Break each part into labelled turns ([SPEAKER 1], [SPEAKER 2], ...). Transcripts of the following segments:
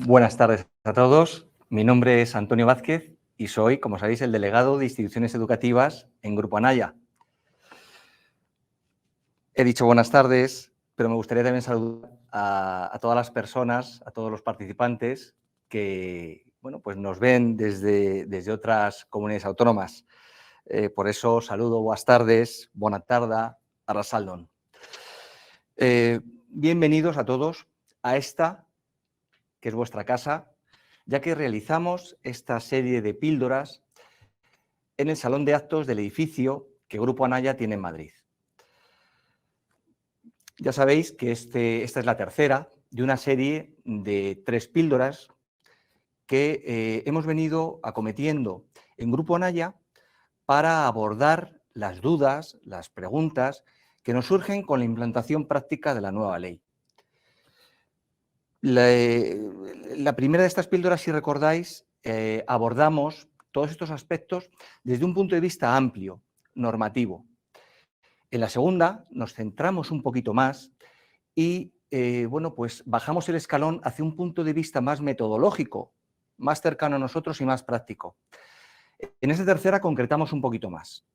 [SPEAKER 1] Buenas tardes a todos. Mi nombre es Antonio Vázquez y soy, como sabéis, el delegado de instituciones educativas en Grupo Anaya. He dicho buenas tardes, pero me gustaría también saludar a todas las personas, a todos los participantes que pues nos ven desde otras comunidades autónomas. Por eso saludo, buenas tardes, buena tarde, arrasaldón. Bienvenidos a todos a esta, que es vuestra casa, ya que realizamos esta serie de píldoras en el salón de actos del edificio que Grupo Anaya tiene en Madrid. Ya sabéis que esta es la tercera de una serie de 3 píldoras que hemos venido acometiendo en Grupo Anaya para abordar las dudas, las preguntas que nos surgen con la implantación práctica de la nueva ley. La primera de estas píldoras, si recordáis, abordamos todos estos aspectos desde un punto de vista amplio, normativo. En la segunda nos centramos un poquito más y pues bajamos el escalón hacia un punto de vista más metodológico, más cercano a nosotros y más práctico. En esta tercera concretamos un poquito más,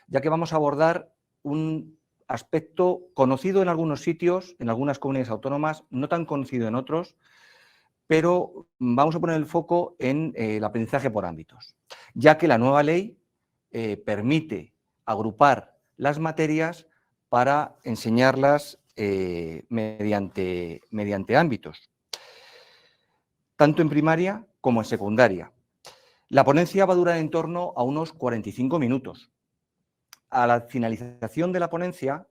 [SPEAKER 1] ya que vamos a abordar un aspecto conocido en algunos sitios, en algunas comunidades autónomas, no tan conocido en otros, pero vamos a poner el foco en el aprendizaje por ámbitos, ya que la nueva ley permite agrupar las materias para enseñarlas mediante ámbitos, tanto en primaria como en secundaria. La ponencia va a durar en torno a unos 45 minutos. A la finalización de la ponencia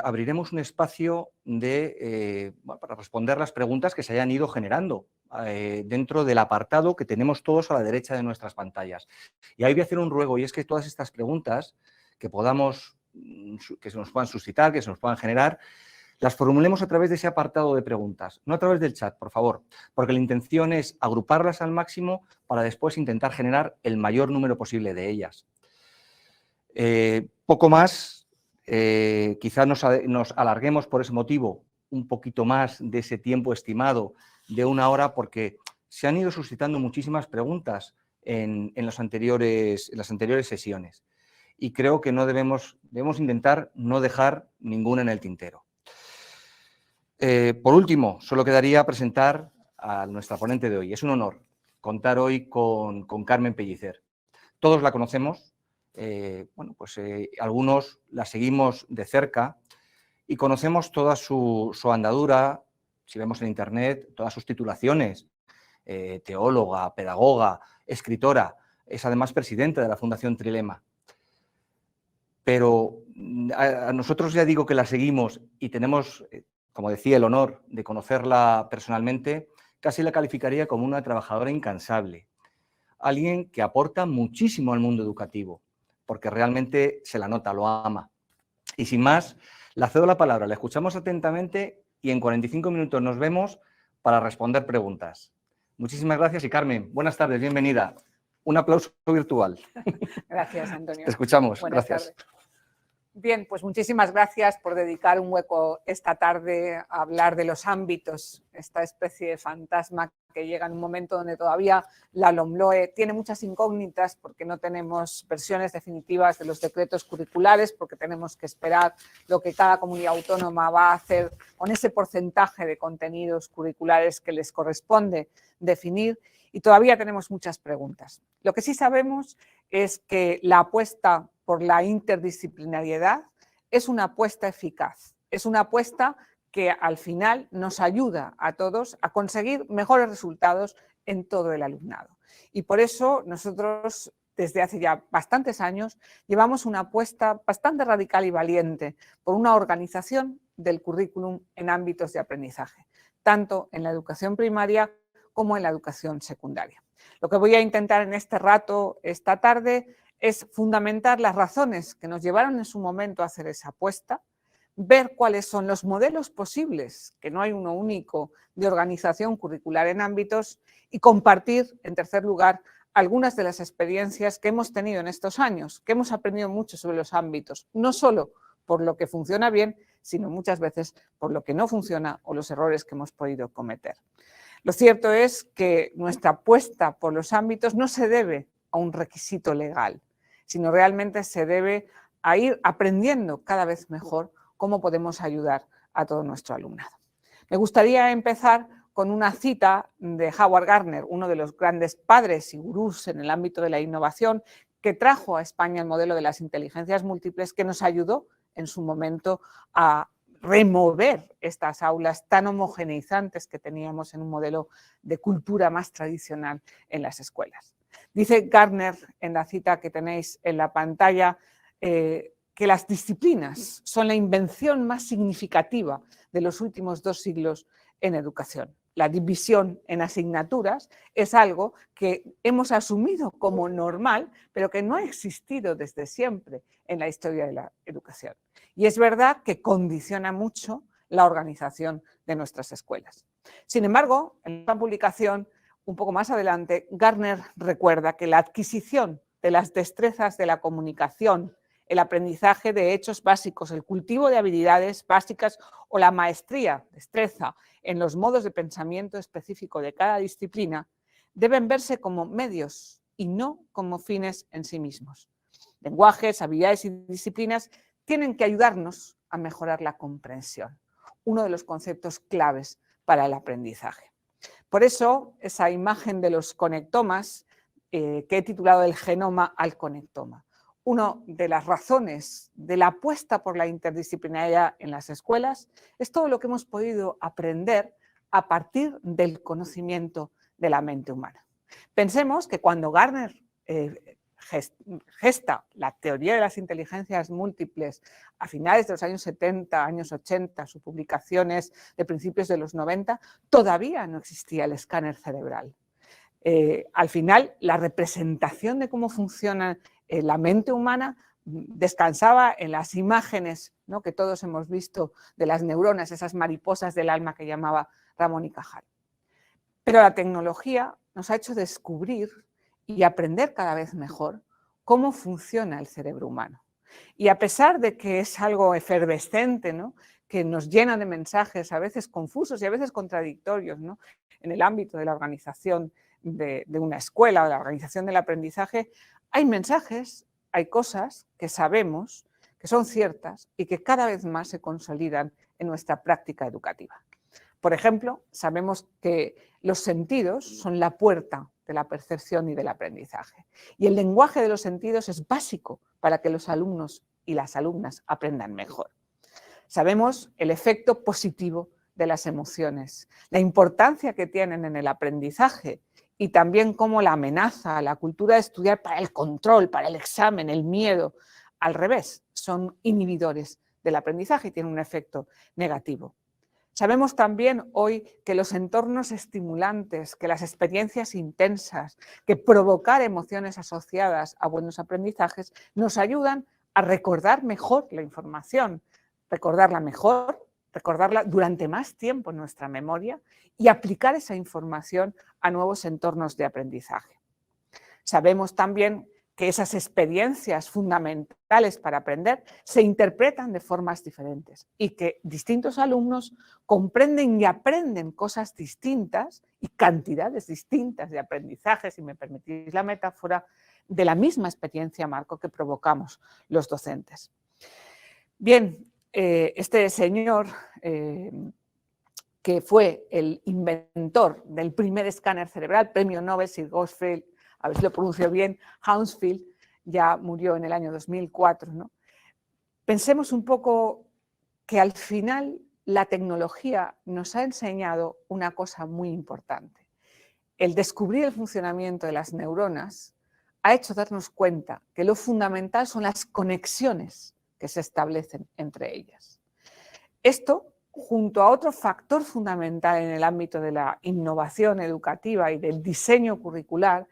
[SPEAKER 1] abriremos un espacio para responder las preguntas que se hayan ido generando dentro del apartado que tenemos todos a la derecha de nuestras pantallas. Y ahí voy a hacer un ruego, y es que todas estas preguntas que se nos puedan suscitar, que se nos puedan generar, las formulemos a través de ese apartado de preguntas, no a través del chat, por favor, porque la intención es agruparlas al máximo para después intentar generar el mayor número posible de ellas. Poco más, quizás nos alarguemos por ese motivo un poquito más de ese tiempo estimado de 1 hora, porque se han ido suscitando muchísimas preguntas en las anteriores sesiones y creo que debemos intentar no dejar ninguna en el tintero. Por último, solo quedaría presentar a nuestra ponente de hoy. Es un honor contar hoy con Carmen Pellicer. Todos la conocemos, algunos la seguimos de cerca y conocemos toda su andadura, si vemos en internet, todas sus titulaciones, teóloga, pedagoga, escritora, es además presidenta de la Fundación Trilema. Pero a nosotros ya digo que la seguimos y tenemos, como decía, el honor de conocerla personalmente, casi la calificaría como una trabajadora incansable, alguien que aporta muchísimo al mundo educativo, porque realmente se la nota, lo ama. Y sin más, le cedo la palabra, la escuchamos atentamente y en 45 minutos nos vemos para responder preguntas. Muchísimas gracias y Carmen, buenas tardes, bienvenida. Un aplauso virtual.
[SPEAKER 2] Gracias, Antonio.
[SPEAKER 1] Te escuchamos,
[SPEAKER 2] Buenas
[SPEAKER 1] gracias.
[SPEAKER 2] tardes. Bien, pues muchísimas gracias por dedicar un hueco esta tarde a hablar de los ámbitos, esta especie de fantasma que llega en un momento donde todavía la LOMLOE tiene muchas incógnitas porque no tenemos versiones definitivas de los decretos curriculares, porque tenemos que esperar lo que cada comunidad autónoma va a hacer con ese porcentaje de contenidos curriculares que les corresponde definir y todavía tenemos muchas preguntas. Lo que sí sabemos es que la apuesta por la interdisciplinariedad es una apuesta eficaz, es una apuesta que al final nos ayuda a todos a conseguir mejores resultados en todo el alumnado. Y por eso nosotros, desde hace ya bastantes años, llevamos una apuesta bastante radical y valiente por una organización del currículum en ámbitos de aprendizaje, tanto en la educación primaria como en la educación secundaria. Lo que voy a intentar en este rato, esta tarde, es fundamentar las razones que nos llevaron en su momento a hacer esa apuesta, ver cuáles son los modelos posibles, que no hay uno único, de organización curricular en ámbitos y compartir, en tercer lugar, algunas de las experiencias que hemos tenido en estos años, que hemos aprendido mucho sobre los ámbitos, no solo por lo que funciona bien, sino muchas veces por lo que no funciona o los errores que hemos podido cometer. Lo cierto es que nuestra apuesta por los ámbitos no se debe a un requisito legal, sino realmente se debe a ir aprendiendo cada vez mejor cómo podemos ayudar a todo nuestro alumnado. Me gustaría empezar con una cita de Howard Gardner, uno de los grandes padres y gurús en el ámbito de la innovación, que trajo a España el modelo de las inteligencias múltiples, que nos ayudó en su momento a remover estas aulas tan homogeneizantes que teníamos en un modelo de cultura más tradicional en las escuelas. Dice Gardner en la cita que tenéis en la pantalla que las disciplinas son la invención más significativa de los últimos 2 siglos en educación. La división en asignaturas es algo que hemos asumido como normal, pero que no ha existido desde siempre en la historia de la educación. Y es verdad que condiciona mucho la organización de nuestras escuelas. Sin embargo, en esta publicación, un poco más adelante, Gardner recuerda que la adquisición de las destrezas de la comunicación, el aprendizaje de hechos básicos, el cultivo de habilidades básicas o la maestría, destreza, en los modos de pensamiento específico de cada disciplina, deben verse como medios y no como fines en sí mismos. Lenguajes, habilidades y disciplinas tienen que ayudarnos a mejorar la comprensión, uno de los conceptos claves para el aprendizaje. Por eso, esa imagen de los conectomas, que he titulado El genoma al conectoma. Una de las razones de la apuesta por la interdisciplinariedad en las escuelas es todo lo que hemos podido aprender a partir del conocimiento de la mente humana. Pensemos que cuando Gardner gesta la teoría de las inteligencias múltiples a finales de los años 70, años 80, sus publicaciones de principios de los 90, todavía no existía el escáner cerebral. Al final, la representación de cómo funciona la mente humana descansaba en las imágenes, ¿no?, que todos hemos visto de las neuronas, esas mariposas del alma que llamaba Ramón y Cajal. Pero la tecnología nos ha hecho descubrir y aprender cada vez mejor cómo funciona el cerebro humano. Y a pesar de que es algo efervescente, ¿no?, que nos llena de mensajes a veces confusos y a veces contradictorios, ¿no?, en el ámbito de la organización de una escuela o de la organización del aprendizaje, hay mensajes, hay cosas que sabemos que son ciertas y que cada vez más se consolidan en nuestra práctica educativa. Por ejemplo, sabemos que los sentidos son la puerta de la percepción y del aprendizaje. Y el lenguaje de los sentidos es básico para que los alumnos y las alumnas aprendan mejor. Sabemos el efecto positivo de las emociones, la importancia que tienen en el aprendizaje y también cómo la amenaza, la cultura de estudiar para el control, para el examen, el miedo, al revés, son inhibidores del aprendizaje y tienen un efecto negativo. Sabemos también hoy que los entornos estimulantes, que las experiencias intensas, que provocar emociones asociadas a buenos aprendizajes nos ayudan a recordar mejor la información, recordarla mejor, recordarla durante más tiempo en nuestra memoria y aplicar esa información a nuevos entornos de aprendizaje. Sabemos también que esas experiencias fundamentales para aprender se interpretan de formas diferentes y que distintos alumnos comprenden y aprenden cosas distintas y cantidades distintas de aprendizaje, si me permitís la metáfora, de la misma experiencia marco que provocamos los docentes. Bien, este señor, que fue el inventor del primer escáner cerebral, premio Nobel, Sir Gottfried, a ver si lo pronuncio bien, Hounsfield, ya murió en el año 2004, ¿no? Pensemos un poco que al final la tecnología nos ha enseñado una cosa muy importante. El descubrir el funcionamiento de las neuronas ha hecho darnos cuenta que lo fundamental son las conexiones que se establecen entre ellas. Esto, junto a otro factor fundamental en el ámbito de la innovación educativa y del diseño curricular,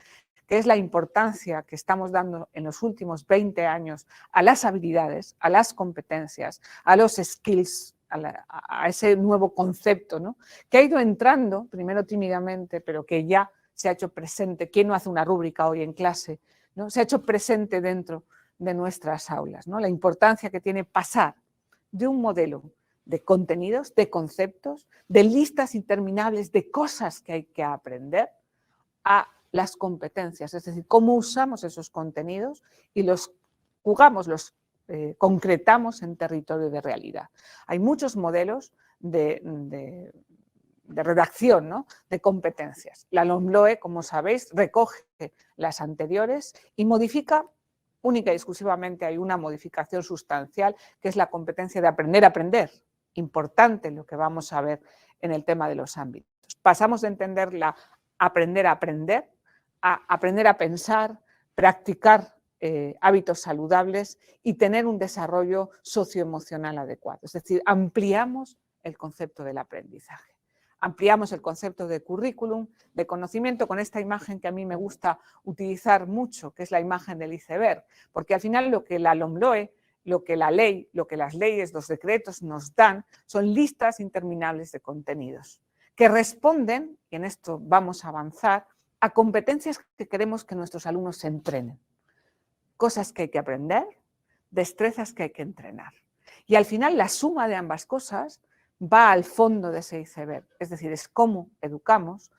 [SPEAKER 2] que es la importancia que estamos dando en los últimos 20 años a las habilidades, a las competencias, a los skills, a ese nuevo concepto, ¿no?, que ha ido entrando, primero tímidamente, pero que ya se ha hecho presente. ¿Quién no hace una rúbrica hoy en clase?, ¿no? Se ha hecho presente dentro de nuestras aulas, ¿no? La importancia que tiene pasar de un modelo de contenidos, de conceptos, de listas interminables de cosas que hay que aprender, a las competencias, es decir, cómo usamos esos contenidos y los jugamos, los concretamos en territorio de realidad. Hay muchos modelos de redacción, ¿no?, de competencias. La LOMLOE, como sabéis, recoge las anteriores y modifica única y exclusivamente, hay una modificación sustancial, que es la competencia de aprender a aprender. Importante lo que vamos a ver en el tema de los ámbitos. Pasamos de entender la aprender a aprender, a aprender a pensar, practicar hábitos saludables y tener un desarrollo socioemocional adecuado. Es decir, ampliamos el concepto del aprendizaje. Ampliamos el concepto de currículum, de conocimiento, con esta imagen que a mí me gusta utilizar mucho, que es la imagen del iceberg, porque al final lo que la LOMLOE, lo que la ley, lo que las leyes, los decretos nos dan, son listas interminables de contenidos que responden, y en esto vamos a avanzar, a competencias que queremos que nuestros alumnos se entrenen. Cosas que hay que aprender, destrezas que hay que entrenar. Y al final la suma de ambas cosas va al fondo de ese iceberg, es decir, es cómo educamos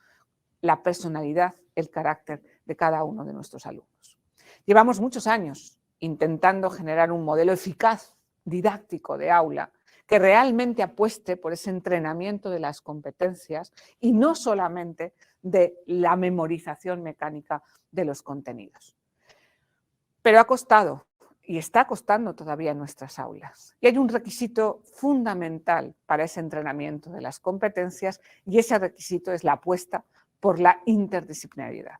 [SPEAKER 2] la personalidad, el carácter de cada uno de nuestros alumnos. Llevamos muchos años intentando generar un modelo eficaz, didáctico de aula, que realmente apueste por ese entrenamiento de las competencias y no solamente de la memorización mecánica de los contenidos. Pero ha costado. Y está costando todavía en nuestras aulas. Y hay un requisito fundamental para ese entrenamiento de las competencias y ese requisito es la apuesta por la interdisciplinariedad.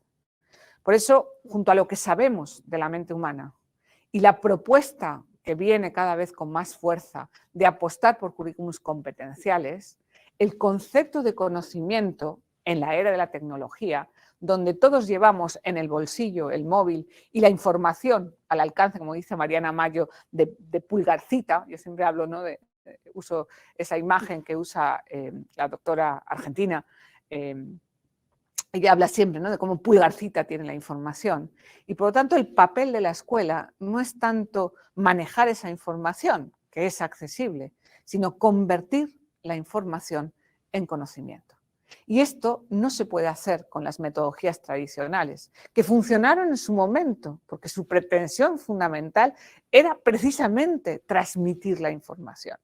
[SPEAKER 2] Por eso, junto a lo que sabemos de la mente humana y la propuesta que viene cada vez con más fuerza de apostar por currículums competenciales, el concepto de conocimiento en la era de la tecnología, donde todos llevamos en el bolsillo el móvil y la información al alcance, como dice Mariana Mayo, de pulgarcita. Yo siempre hablo, ¿no?, uso esa imagen que usa la doctora argentina, ella habla siempre, ¿no?, de cómo pulgarcita tiene la información. Y por lo tanto el papel de la escuela no es tanto manejar esa información, que es accesible, sino convertir la información en conocimiento. Y esto no se puede hacer con las metodologías tradicionales, que funcionaron en su momento, porque su pretensión fundamental era precisamente transmitir la información.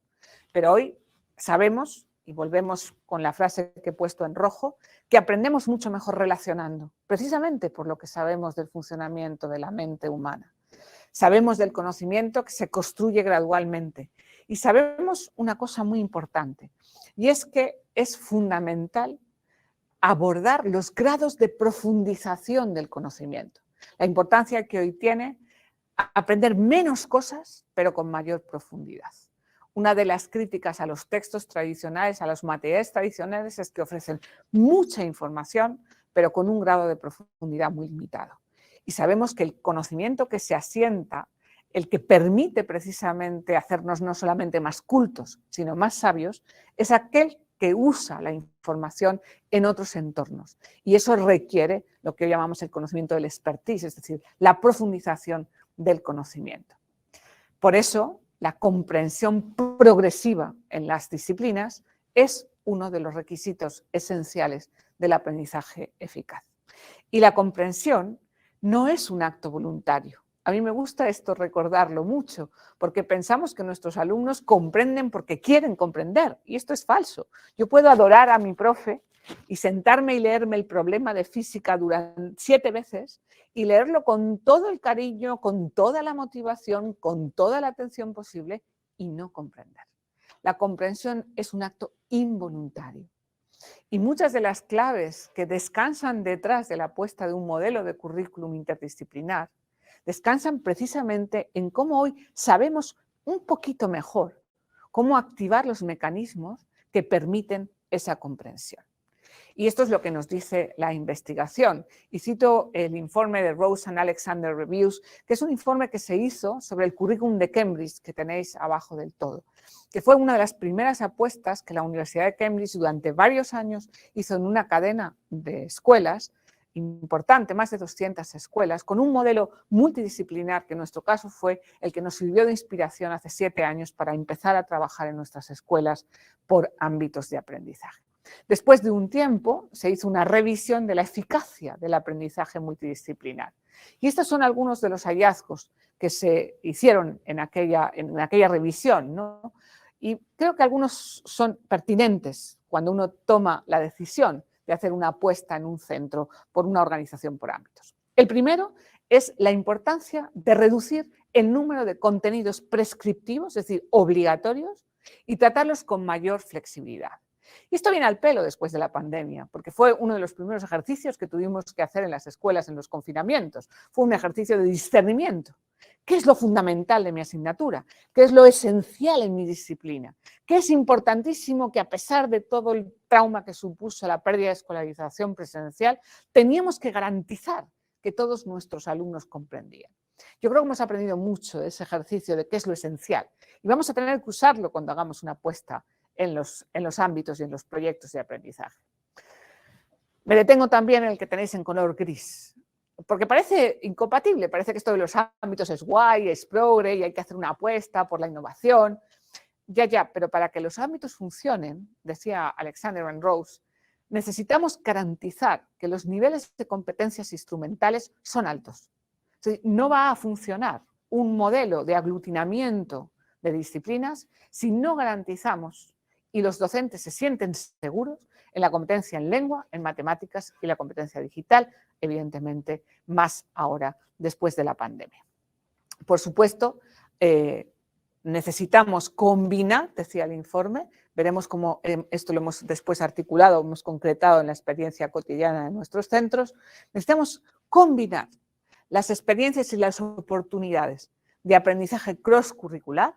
[SPEAKER 2] Pero hoy sabemos, y volvemos con la frase que he puesto en rojo, que aprendemos mucho mejor relacionando, precisamente por lo que sabemos del funcionamiento de la mente humana. Sabemos del conocimiento que se construye gradualmente y sabemos una cosa muy importante, y es que es fundamental abordar los grados de profundización del conocimiento. La importancia que hoy tiene aprender menos cosas, pero con mayor profundidad. Una de las críticas a los textos tradicionales, a los materiales tradicionales, es que ofrecen mucha información, pero con un grado de profundidad muy limitado. Y sabemos que el conocimiento que se asienta, el que permite precisamente hacernos no solamente más cultos, sino más sabios, es aquel que usa la información en otros entornos. Y eso requiere lo que hoy llamamos el conocimiento del expertise, es decir, la profundización del conocimiento. Por eso, la comprensión progresiva en las disciplinas es uno de los requisitos esenciales del aprendizaje eficaz. Y la comprensión no es un acto voluntario. A mí me gusta esto recordarlo mucho, porque pensamos que nuestros alumnos comprenden porque quieren comprender, y esto es falso. Yo puedo adorar a mi profe y sentarme y leerme el problema de física durante 7 veces y leerlo con todo el cariño, con toda la motivación, con toda la atención posible y no comprender. La comprensión es un acto involuntario. Y muchas de las claves que descansan detrás de la apuesta de un modelo de currículum interdisciplinar descansan precisamente en cómo hoy sabemos un poquito mejor cómo activar los mecanismos que permiten esa comprensión. Y esto es lo que nos dice la investigación. Y cito el informe de Rose and Alexander Reviews, que es un informe que se hizo sobre el currículum de Cambridge, que tenéis abajo del todo, que fue una de las primeras apuestas que la Universidad de Cambridge durante varios años hizo en una cadena de escuelas importante, más de 200 escuelas, con un modelo multidisciplinar, que en nuestro caso fue el que nos sirvió de inspiración hace 7 años para empezar a trabajar en nuestras escuelas por ámbitos de aprendizaje. Después de un tiempo se hizo una revisión de la eficacia del aprendizaje multidisciplinar. Y estos son algunos de los hallazgos que se hicieron en aquella revisión, ¿no? Y creo que algunos son pertinentes cuando uno toma la decisión de hacer una apuesta en un centro por una organización por ámbitos. El primero es la importancia de reducir el número de contenidos prescriptivos, es decir, obligatorios, y tratarlos con mayor flexibilidad. Y esto viene al pelo después de la pandemia, porque fue uno de los primeros ejercicios que tuvimos que hacer en las escuelas en los confinamientos. Fue un ejercicio de discernimiento. ¿Qué es lo fundamental de mi asignatura? ¿Qué es lo esencial en mi disciplina? ¿Qué es importantísimo que, a pesar de todo el trauma que supuso la pérdida de escolarización presencial, teníamos que garantizar que todos nuestros alumnos comprendían? Yo creo que hemos aprendido mucho de ese ejercicio de qué es lo esencial y vamos a tener que usarlo cuando hagamos una apuesta en los ámbitos y en los proyectos de aprendizaje. Me detengo también en el que tenéis en color gris, porque parece incompatible, parece que esto de los ámbitos es guay, es progre y hay que hacer una apuesta por la innovación. Ya, pero para que los ámbitos funcionen, decía Alexander Van Rose, necesitamos garantizar que los niveles de competencias instrumentales son altos. No va a funcionar un modelo de aglutinamiento de disciplinas si no garantizamos y los docentes se sienten seguros en la competencia en lengua, en matemáticas y la competencia digital, evidentemente más ahora después de la pandemia. Por supuesto, necesitamos combinar, decía el informe, veremos cómo esto lo hemos después articulado, hemos concretado en la experiencia cotidiana de nuestros centros, necesitamos combinar las experiencias y las oportunidades de aprendizaje cross-curricular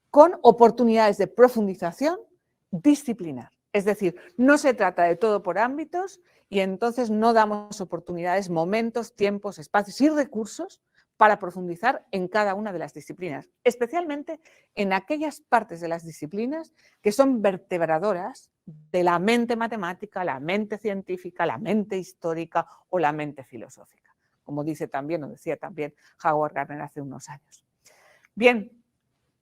[SPEAKER 2] con oportunidades de profundización disciplinar. Es decir, no se trata de todo por ámbitos y entonces no damos oportunidades, momentos, tiempos, espacios y recursos para profundizar en cada una de las disciplinas, especialmente en aquellas partes de las disciplinas que son vertebradoras de la mente matemática, la mente científica, la mente histórica o la mente filosófica, como dice también, o decía también Howard Gardner hace unos años. Bien,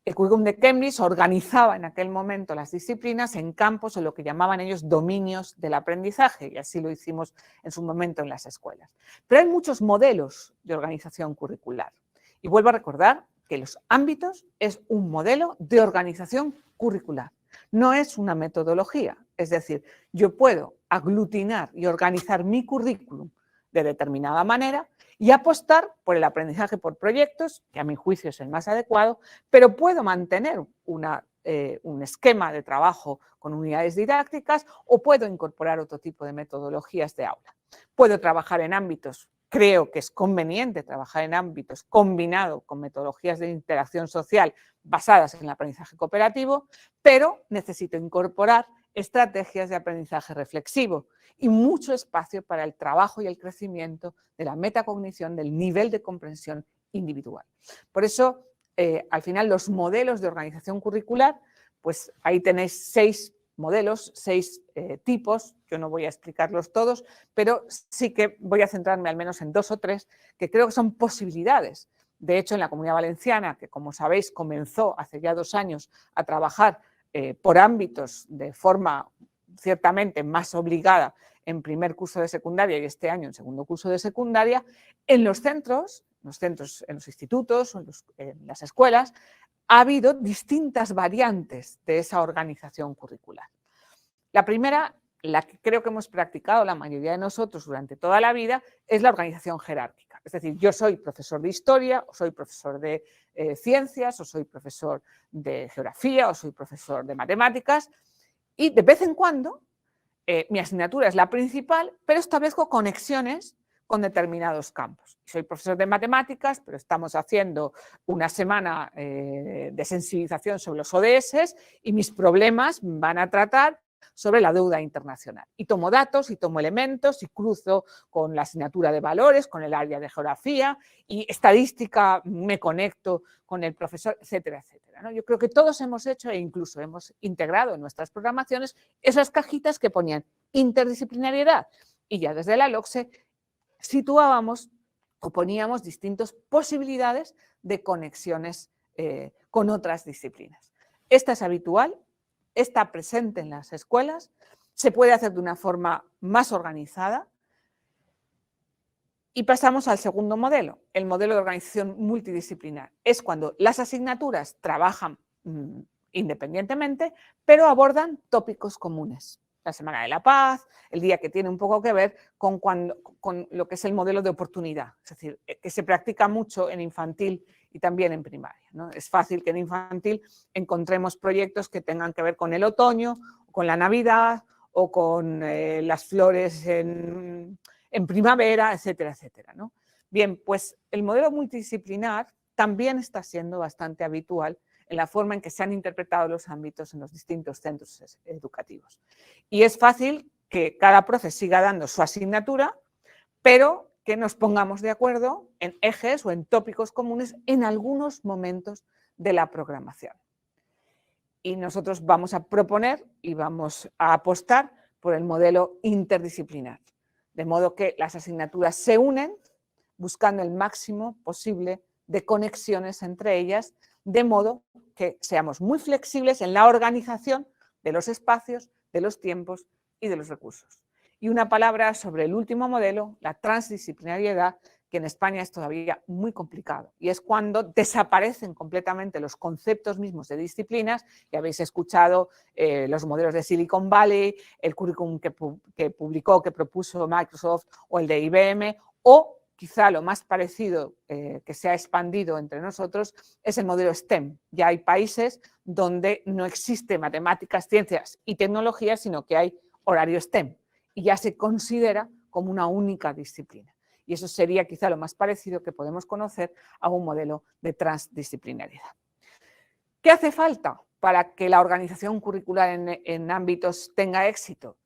[SPEAKER 2] el currículum de Cambridge organizaba en aquel momento las disciplinas en campos o lo que llamaban ellos dominios del aprendizaje, y así lo hicimos en su momento en las escuelas. Pero hay muchos modelos de organización curricular. Y vuelvo a recordar que los ámbitos es un modelo de organización curricular, no es una metodología. Es decir, yo puedo aglutinar y organizar mi currículum de determinada manera y apostar por el aprendizaje por proyectos, que a mi juicio es el más adecuado, pero puedo mantener un esquema de trabajo con unidades didácticas o puedo incorporar otro tipo de metodologías de aula. Puedo trabajar en ámbitos, creo que es conveniente trabajar en ámbitos combinado con metodologías de interacción social basadas en el aprendizaje cooperativo, pero necesito incorporar estrategias de aprendizaje reflexivo y mucho espacio para el trabajo y el crecimiento de la metacognición, del nivel de comprensión individual. Por eso, al final, los modelos de organización curricular, pues ahí tenéis 6 modelos, 6 tipos, yo no voy a explicarlos todos, pero sí que voy a centrarme al menos en 2 o 3 que creo que son posibilidades. De hecho, en la Comunidad Valenciana, que como sabéis comenzó hace ya 2 años a trabajar por ámbitos de forma ciertamente más obligada en primer curso de secundaria y este año en segundo curso de secundaria, en los centros, en los institutos, en las escuelas, ha habido distintas variantes de esa organización curricular. La primera, la que creo que hemos practicado la mayoría de nosotros durante toda la vida, es la organización jerárquica. Es decir, yo soy profesor de historia, o soy profesor de ciencias, o soy profesor de geografía, o soy profesor de matemáticas, y de vez en cuando mi asignatura es la principal, pero establezco conexiones con determinados campos. Soy profesor de matemáticas, pero estamos haciendo una semana de sensibilización sobre los ODS y mis problemas van a tratar sobre la deuda internacional. Y tomo datos y tomo elementos y cruzo con la asignatura de valores, con el área de geografía y estadística, me conecto con el profesor, etcétera, etcétera, ¿no? Yo creo que todos hemos hecho e incluso hemos integrado en nuestras programaciones esas cajitas que ponían interdisciplinariedad y ya desde la LOCSE situábamos o poníamos distintas posibilidades de conexiones con otras disciplinas. Esta es habitual, está presente en las escuelas, se puede hacer de una forma más organizada. Y pasamos al segundo modelo, el modelo de organización multidisciplinar. Es cuando las asignaturas trabajan independientemente, pero abordan tópicos comunes. La Semana de la Paz, el día que tiene un poco que ver con lo que es el modelo de oportunidad, es decir, que se practica mucho en infantil y también en primaria, ¿no? Es fácil que en infantil encontremos proyectos que tengan que ver con el otoño, con la Navidad o con las flores en primavera, etcétera, etcétera, ¿no? Bien, pues el modelo multidisciplinar también está siendo bastante habitual en la forma en que se han interpretado los ámbitos en los distintos centros educativos. Y es fácil que cada profe siga dando su asignatura, pero que nos pongamos de acuerdo en ejes o en tópicos comunes en algunos momentos de la programación. Y nosotros vamos a proponer y vamos a apostar por el modelo interdisciplinar, de modo que las asignaturas se unen buscando el máximo posible de conexiones entre ellas, de modo que seamos muy flexibles en la organización de los espacios, de los tiempos y de los recursos. Y una palabra sobre el último modelo, la transdisciplinariedad, que en España es todavía muy complicado, y es cuando desaparecen completamente los conceptos mismos de disciplinas. Ya habéis escuchado los modelos de Silicon Valley, el currículum que propuso Microsoft o el de IBM, o quizá lo más parecido que se ha expandido entre nosotros es el modelo STEM. Ya hay países donde no existe matemáticas, ciencias y tecnologías, sino que hay horario STEM y ya se considera como una única disciplina. Y eso sería quizá lo más parecido que podemos conocer a un modelo de transdisciplinariedad. ¿Qué hace falta para que la organización curricular en ámbitos tenga éxito?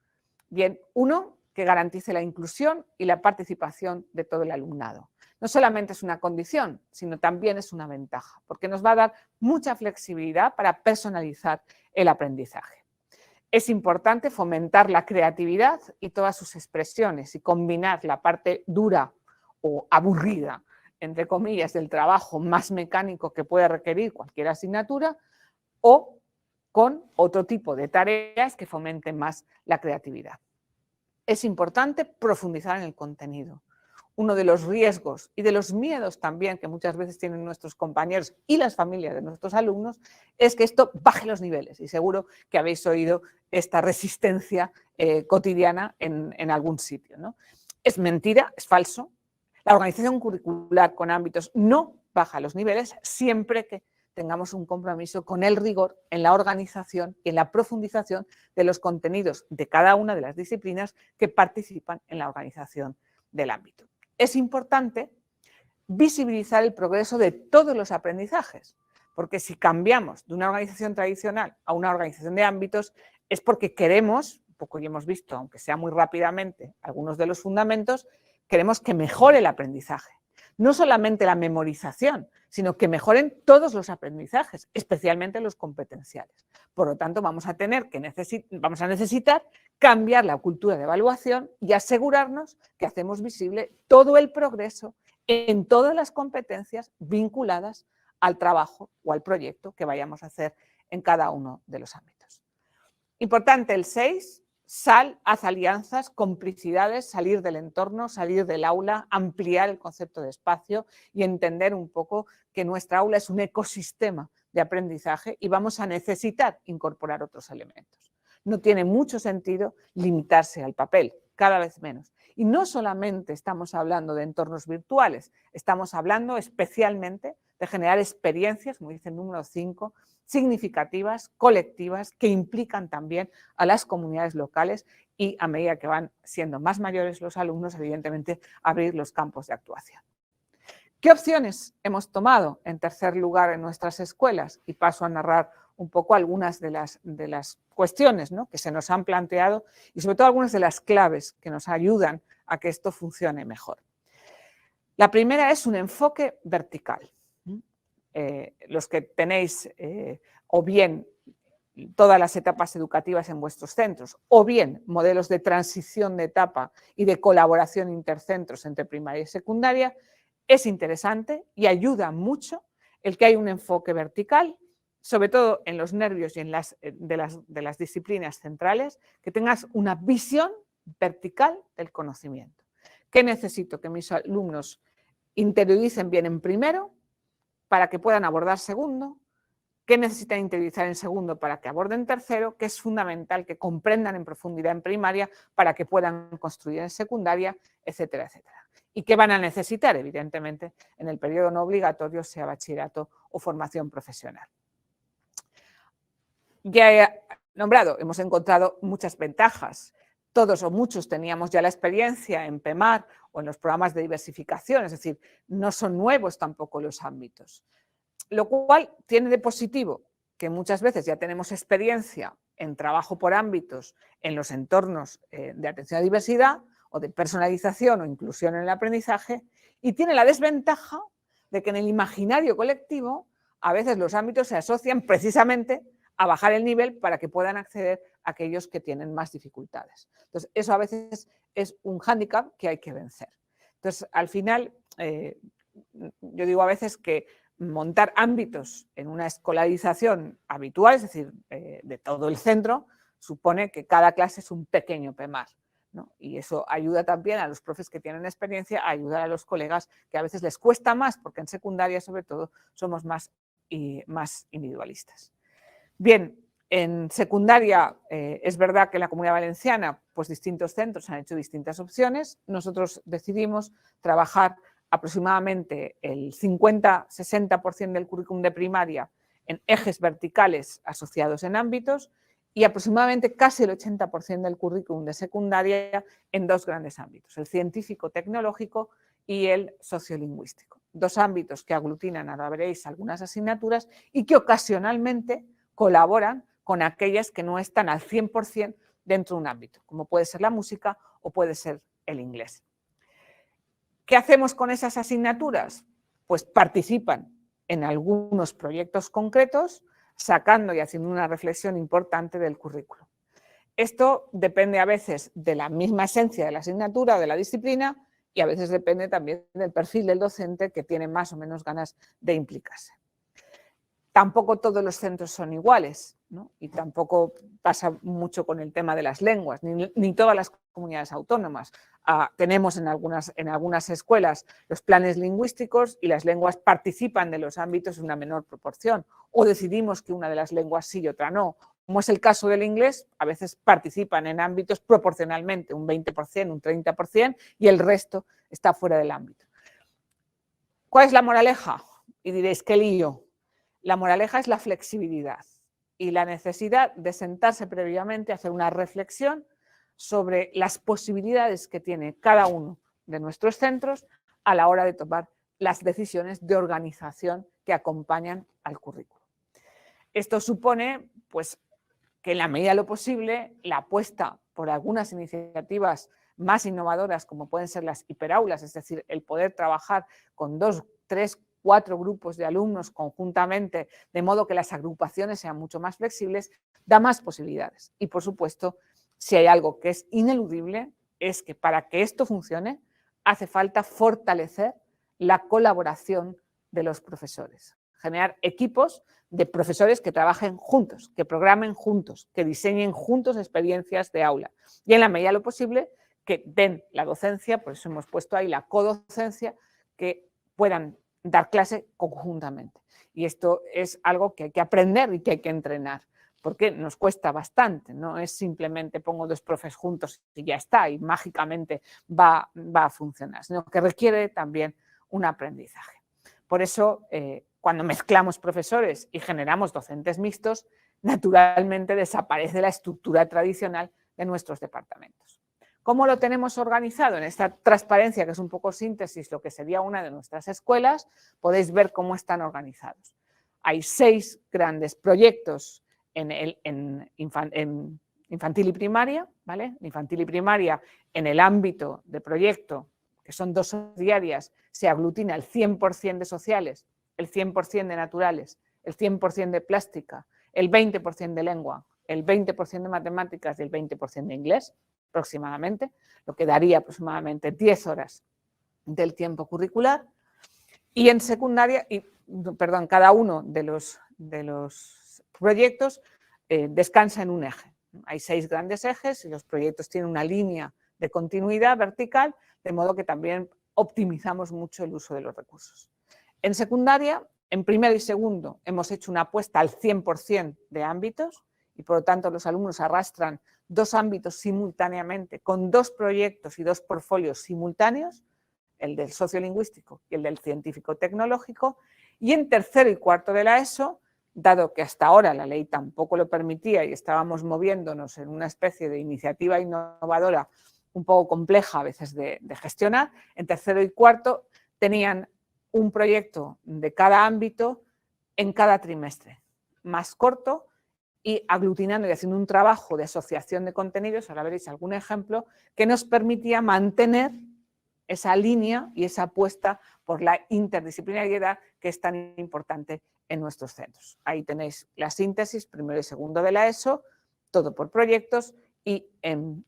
[SPEAKER 2] Bien, uno, que garantice la inclusión y la participación de todo el alumnado. No solamente es una condición, sino también es una ventaja, porque nos va a dar mucha flexibilidad para personalizar el aprendizaje. Es importante fomentar la creatividad y todas sus expresiones y combinar la parte dura o aburrida, entre comillas, del trabajo más mecánico que puede requerir cualquier asignatura o con otro tipo de tareas que fomenten más la creatividad. Es importante profundizar en el contenido. Uno de los riesgos y de los miedos también que muchas veces tienen nuestros compañeros y las familias de nuestros alumnos es que esto baje los niveles, y seguro que habéis oído esta resistencia cotidiana en algún sitio, ¿no? Es mentira, es falso. La organización curricular con ámbitos no baja los niveles siempre que tengamos un compromiso con el rigor en la organización y en la profundización de los contenidos de cada una de las disciplinas que participan en la organización del ámbito. Es importante visibilizar el progreso de todos los aprendizajes, porque si cambiamos de una organización tradicional a una organización de ámbitos es porque queremos, un poco ya hemos visto, aunque sea muy rápidamente, algunos de los fundamentos, queremos que mejore el aprendizaje. No solamente la memorización, sino que mejoren todos los aprendizajes, especialmente los competenciales. Por lo tanto, vamos a necesitar cambiar la cultura de evaluación y asegurarnos que hacemos visible todo el progreso en todas las competencias vinculadas al trabajo o al proyecto que vayamos a hacer en cada uno de los ámbitos. Importante el 6. Haz alianzas, complicidades, salir del entorno, salir del aula, ampliar el concepto de espacio y entender un poco que nuestra aula es un ecosistema de aprendizaje y vamos a necesitar incorporar otros elementos. No tiene mucho sentido limitarse al papel, cada vez menos. Y no solamente estamos hablando de entornos virtuales, estamos hablando especialmente de generar experiencias, como dice el número 5, significativas, colectivas, que implican también a las comunidades locales y, a medida que van siendo más mayores los alumnos, evidentemente, abrir los campos de actuación. ¿Qué opciones hemos tomado en tercer lugar en nuestras escuelas? Y paso a narrar un poco algunas de las cuestiones, ¿no?, que se nos han planteado y sobre todo algunas de las claves que nos ayudan a que esto funcione mejor. La primera es un enfoque vertical. Los que tenéis o bien todas las etapas educativas en vuestros centros, o bien modelos de transición de etapa y de colaboración intercentros entre primaria y secundaria, es interesante y ayuda mucho el que hay un enfoque vertical, sobre todo en los nervios y en de las disciplinas centrales, que tengas una visión vertical del conocimiento. ¿Qué necesito? Que mis alumnos interioricen bien en primero para que puedan abordar segundo. ¿Qué necesitan interiorizar en segundo para que aborden tercero? Que es fundamental que comprendan en profundidad en primaria para que puedan construir en secundaria, etcétera, etcétera. ¿Y qué van a necesitar? Evidentemente, en el periodo no obligatorio, sea bachillerato o formación profesional. Ya he nombrado, hemos encontrado muchas ventajas. Todos o muchos teníamos ya la experiencia en PEMAR o en los programas de diversificación, es decir, no son nuevos tampoco los ámbitos. Lo cual tiene de positivo que muchas veces ya tenemos experiencia en trabajo por ámbitos en los entornos de atención a la diversidad o de personalización o inclusión en el aprendizaje, y tiene la desventaja de que en el imaginario colectivo a veces los ámbitos se asocian precisamente a bajar el nivel para que puedan acceder a aquellos que tienen más dificultades. Entonces, eso a veces es un hándicap que hay que vencer. Entonces, al final, yo digo a veces que montar ámbitos en una escolarización habitual, es decir, de todo el centro, supone que cada clase es un pequeño PEMAR, ¿no? Y eso ayuda también a los profes que tienen experiencia a ayudar a los colegas que a veces les cuesta más, porque en secundaria sobre todo somos más individualistas. Bien, en secundaria es verdad que en la Comunidad Valenciana pues distintos centros han hecho distintas opciones. Nosotros decidimos trabajar aproximadamente el 50-60% del currículum de primaria en ejes verticales asociados en ámbitos y aproximadamente casi el 80% del currículum de secundaria en dos grandes ámbitos, el científico-tecnológico y el sociolingüístico. Dos ámbitos que aglutinan, ahora veréis, algunas asignaturas y que ocasionalmente colaboran con aquellas que no están al 100% dentro de un ámbito, como puede ser la música o puede ser el inglés. ¿Qué hacemos con esas asignaturas? Pues participan en algunos proyectos concretos, sacando y haciendo una reflexión importante del currículo. Esto depende a veces de la misma esencia de la asignatura o de la disciplina y a veces depende también del perfil del docente que tiene más o menos ganas de implicarse. Tampoco todos los centros son iguales, ¿no? Y tampoco pasa mucho con el tema de las lenguas, ni todas las comunidades autónomas. Tenemos en algunas escuelas los planes lingüísticos y las lenguas participan de los ámbitos en una menor proporción, o decidimos que una de las lenguas sí y otra no. Como es el caso del inglés, a veces participan en ámbitos proporcionalmente, un 20%, un 30%, y el resto está fuera del ámbito. ¿Cuál es la moraleja? Y diréis, ¿qué lío? La moraleja es la flexibilidad y la necesidad de sentarse previamente a hacer una reflexión sobre las posibilidades que tiene cada uno de nuestros centros a la hora de tomar las decisiones de organización que acompañan al currículo. Esto supone, pues, que en la medida de lo posible la apuesta por algunas iniciativas más innovadoras como pueden ser las hiperaulas, es decir, el poder trabajar con 2, 3, 4 grupos de alumnos conjuntamente, de modo que las agrupaciones sean mucho más flexibles, da más posibilidades. Y, por supuesto, si hay algo que es ineludible, es que para que esto funcione hace falta fortalecer la colaboración de los profesores, generar equipos de profesores que trabajen juntos, que programen juntos, que diseñen juntos experiencias de aula y en la medida de lo posible que den la docencia, por eso hemos puesto ahí la codocencia, que puedan dar clase conjuntamente. Y esto es algo que hay que aprender y que hay que entrenar, porque nos cuesta bastante, no es simplemente pongo dos profes juntos y ya está, y mágicamente va a funcionar, sino que requiere también un aprendizaje. Por eso, cuando mezclamos profesores y generamos docentes mixtos, naturalmente desaparece la estructura tradicional de nuestros departamentos. ¿Cómo lo tenemos organizado? En esta transparencia, que es un poco síntesis, lo que sería una de nuestras escuelas, podéis ver cómo están organizados. Hay 6 grandes proyectos en infantil y primaria, ¿vale? Infantil y primaria, en el ámbito de proyecto, que son 2 horas diarias, se aglutina el 100% de sociales, el 100% de naturales, el 100% de plástica, el 20% de lengua, el 20% de matemáticas y el 20% de inglés, aproximadamente, lo que daría aproximadamente 10 horas del tiempo curricular. Y en secundaria, cada uno de los proyectos descansa en un eje. Hay 6 grandes ejes y los proyectos tienen una línea de continuidad vertical, de modo que también optimizamos mucho el uso de los recursos. En secundaria, en primero y segundo, hemos hecho una apuesta al 100% de ámbitos y por lo tanto los alumnos arrastran 2 ámbitos simultáneamente con 2 proyectos y 2 portfolios simultáneos, el del sociolingüístico y el del científico-tecnológico. Y en tercero y cuarto de la ESO, dado que hasta ahora la ley tampoco lo permitía y estábamos moviéndonos en una especie de iniciativa innovadora un poco compleja a veces de gestionar, en tercero y cuarto tenían un proyecto de cada ámbito en cada trimestre, más corto y aglutinando y haciendo un trabajo de asociación de contenidos, ahora veréis algún ejemplo, que nos permitía mantener esa línea y esa apuesta por la interdisciplinariedad que es tan importante en nuestros centros. Ahí tenéis la síntesis, primero y segundo de la ESO, todo por proyectos y en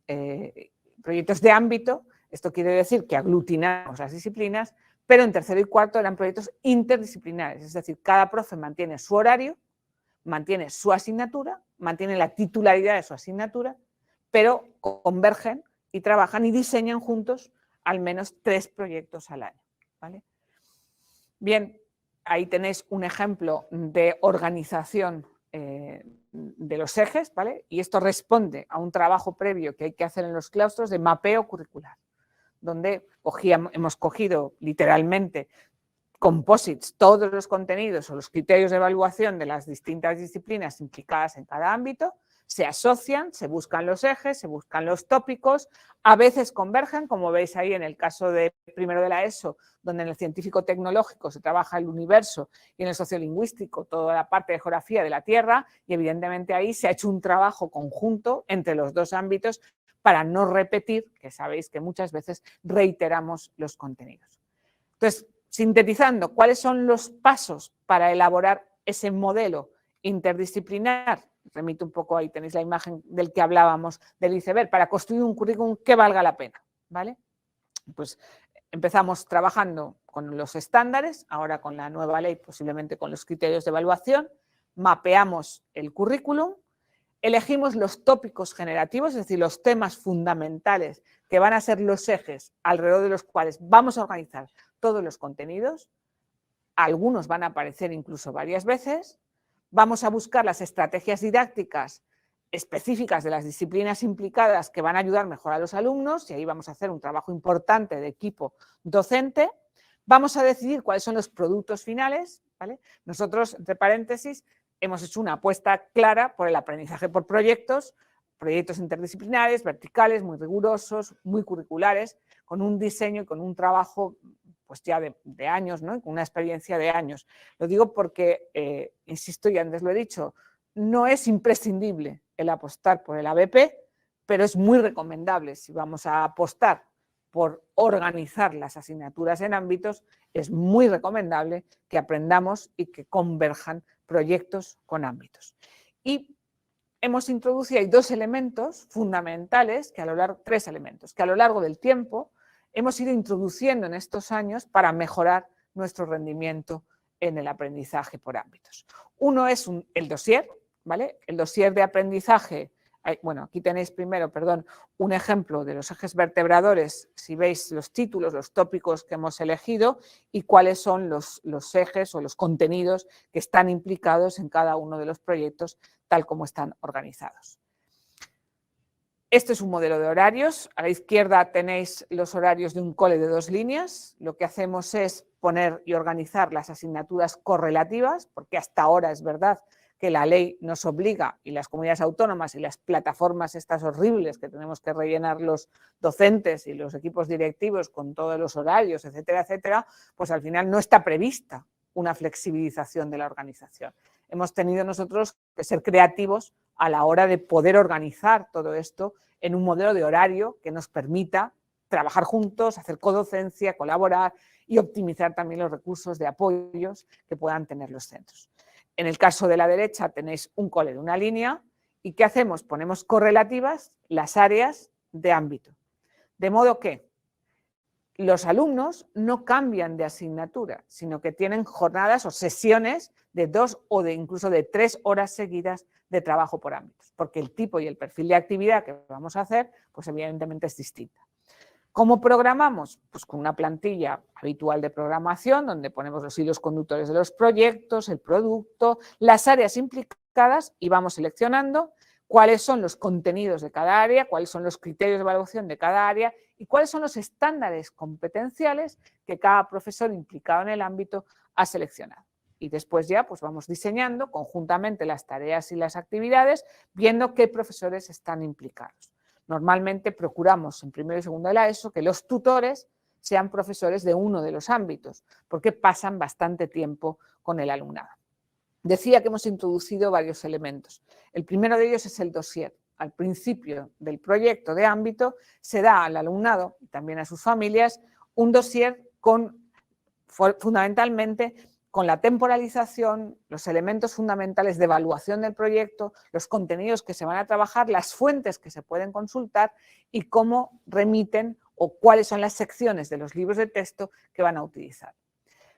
[SPEAKER 2] proyectos de ámbito, esto quiere decir que aglutinamos las disciplinas, pero en tercero y cuarto eran proyectos interdisciplinares, es decir, cada profe mantiene su horario, mantiene su asignatura, mantiene la titularidad de su asignatura, pero convergen y trabajan y diseñan juntos al menos 3 proyectos al año, ¿vale? Bien, ahí tenéis un ejemplo de organización de los ejes, ¿vale? Y esto responde a un trabajo previo que hay que hacer en los claustros de mapeo curricular, donde hemos cogido literalmente composites, todos los contenidos o los criterios de evaluación de las distintas disciplinas implicadas en cada ámbito, se asocian, se buscan los ejes, se buscan los tópicos, a veces convergen, como veis ahí en el caso de primero de la ESO, donde en el científico-tecnológico se trabaja el universo y en el sociolingüístico toda la parte de geografía de la Tierra, y evidentemente ahí se ha hecho un trabajo conjunto entre los 2 ámbitos para no repetir, que sabéis que muchas veces reiteramos los contenidos. Entonces, sintetizando, ¿cuáles son los pasos para elaborar ese modelo interdisciplinar? Remito un poco, ahí tenéis la imagen del que hablábamos del iceberg, para construir un currículum que valga la pena, ¿vale? Pues empezamos trabajando con los estándares, ahora con la nueva ley posiblemente con los criterios de evaluación, mapeamos el currículum, elegimos los tópicos generativos, es decir, los temas fundamentales que van a ser los ejes alrededor de los cuales vamos a organizar todos los contenidos, algunos van a aparecer incluso varias veces, vamos a buscar las estrategias didácticas específicas de las disciplinas implicadas que van a ayudar mejor a los alumnos y ahí vamos a hacer un trabajo importante de equipo docente, vamos a decidir cuáles son los productos finales, ¿vale? Nosotros, entre paréntesis, hemos hecho una apuesta clara por el aprendizaje por proyectos interdisciplinares, verticales, muy rigurosos, muy curriculares, con un diseño y con un trabajo pues ya de años, ¿no? Con una experiencia de años. Lo digo porque, insisto, y antes lo he dicho, no es imprescindible el apostar por el ABP, pero es muy recomendable si vamos a apostar por organizar las asignaturas en ámbitos, es muy recomendable que aprendamos y que converjan proyectos con ámbitos. Y hemos introducido ahí 2 elementos fundamentales, tres elementos, que a lo largo del tiempo hemos ido introduciendo en estos años para mejorar nuestro rendimiento en el aprendizaje por ámbitos. Uno es el dossier, ¿vale? El dossier de aprendizaje, bueno, aquí tenéis primero, un ejemplo de los ejes vertebradores, si veis los títulos, los tópicos que hemos elegido y cuáles son los ejes o los contenidos que están implicados en cada uno de los proyectos tal como están organizados. Este es un modelo de horarios. A la izquierda tenéis los horarios de un cole de 2 líneas. Lo que hacemos es poner y organizar las asignaturas correlativas, porque hasta ahora es verdad que la ley nos obliga, y las comunidades autónomas y las plataformas estas horribles que tenemos que rellenar los docentes y los equipos directivos con todos los horarios, etcétera, etcétera, pues al final no está prevista una flexibilización de la organización. Hemos tenido nosotros que ser creativos a la hora de poder organizar todo esto en un modelo de horario que nos permita trabajar juntos, hacer codocencia, colaborar y optimizar también los recursos de apoyos que puedan tener los centros. En el caso de la derecha tenéis un cole de una línea. ¿Y qué hacemos? Ponemos correlativas las áreas de ámbito. De modo que los alumnos no cambian de asignatura, sino que tienen jornadas o sesiones de 2 o incluso de 3 horas seguidas de trabajo por ámbitos, porque el tipo y el perfil de actividad que vamos a hacer, pues evidentemente es distinta. ¿Cómo programamos? Pues con una plantilla habitual de programación, donde ponemos los hilos conductores de los proyectos, el producto, las áreas implicadas y vamos seleccionando cuáles son los contenidos de cada área, cuáles son los criterios de evaluación de cada área y cuáles son los estándares competenciales que cada profesor implicado en el ámbito ha seleccionado. Y después ya pues vamos diseñando conjuntamente las tareas y las actividades, viendo qué profesores están implicados. Normalmente procuramos en primero y segundo de la ESO que los tutores sean profesores de uno de los ámbitos, porque pasan bastante tiempo con el alumnado. Decía que hemos introducido varios elementos. El primero de ellos es el dossier. Al principio del proyecto de ámbito se da al alumnado y también a sus familias un dossier fundamentalmente con la temporalización, los elementos fundamentales de evaluación del proyecto, los contenidos que se van a trabajar, las fuentes que se pueden consultar y cómo remiten o cuáles son las secciones de los libros de texto que van a utilizar.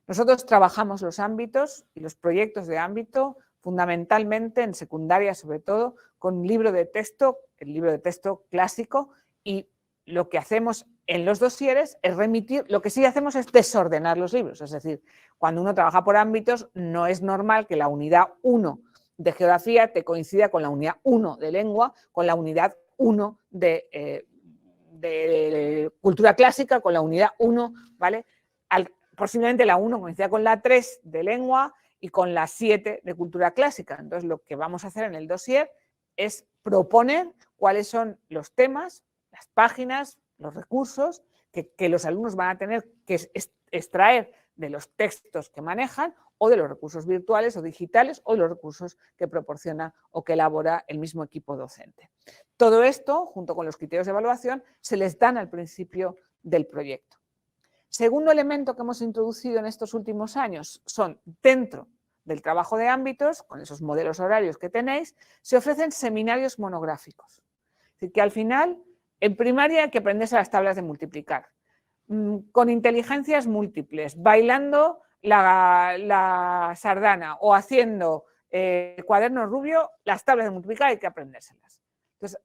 [SPEAKER 2] Nosotros trabajamos los ámbitos y los proyectos de ámbito fundamentalmente en secundaria, sobre todo, con un libro de texto, el libro de texto clásico, y lo que hacemos en los dosieres es remitir, lo que sí hacemos es desordenar los libros, es decir, cuando uno trabaja por ámbitos no es normal que la unidad 1 de geografía te coincida con la unidad 1 de lengua, con la unidad 1 de cultura clásica, con la unidad 1, ¿vale? Posiblemente la 1 coincida con la 3 de lengua y con la 7 de cultura clásica. Entonces, lo que vamos a hacer en el dossier es proponer cuáles son los temas, las páginas, los recursos que los alumnos van a tener que extraer de los textos que manejan o de los recursos virtuales o digitales o de los recursos que proporciona o que elabora el mismo equipo docente. Todo esto, junto con los criterios de evaluación, se les dan al principio del proyecto. Segundo elemento que hemos introducido en estos últimos años son, dentro del trabajo de ámbitos, con esos modelos horarios que tenéis, se ofrecen seminarios monográficos. Es decir, que al final, en primaria hay que aprenderse las tablas de multiplicar, con inteligencias múltiples, bailando la sardana o haciendo cuaderno rubio, las tablas de multiplicar hay que aprendérselas. Entonces,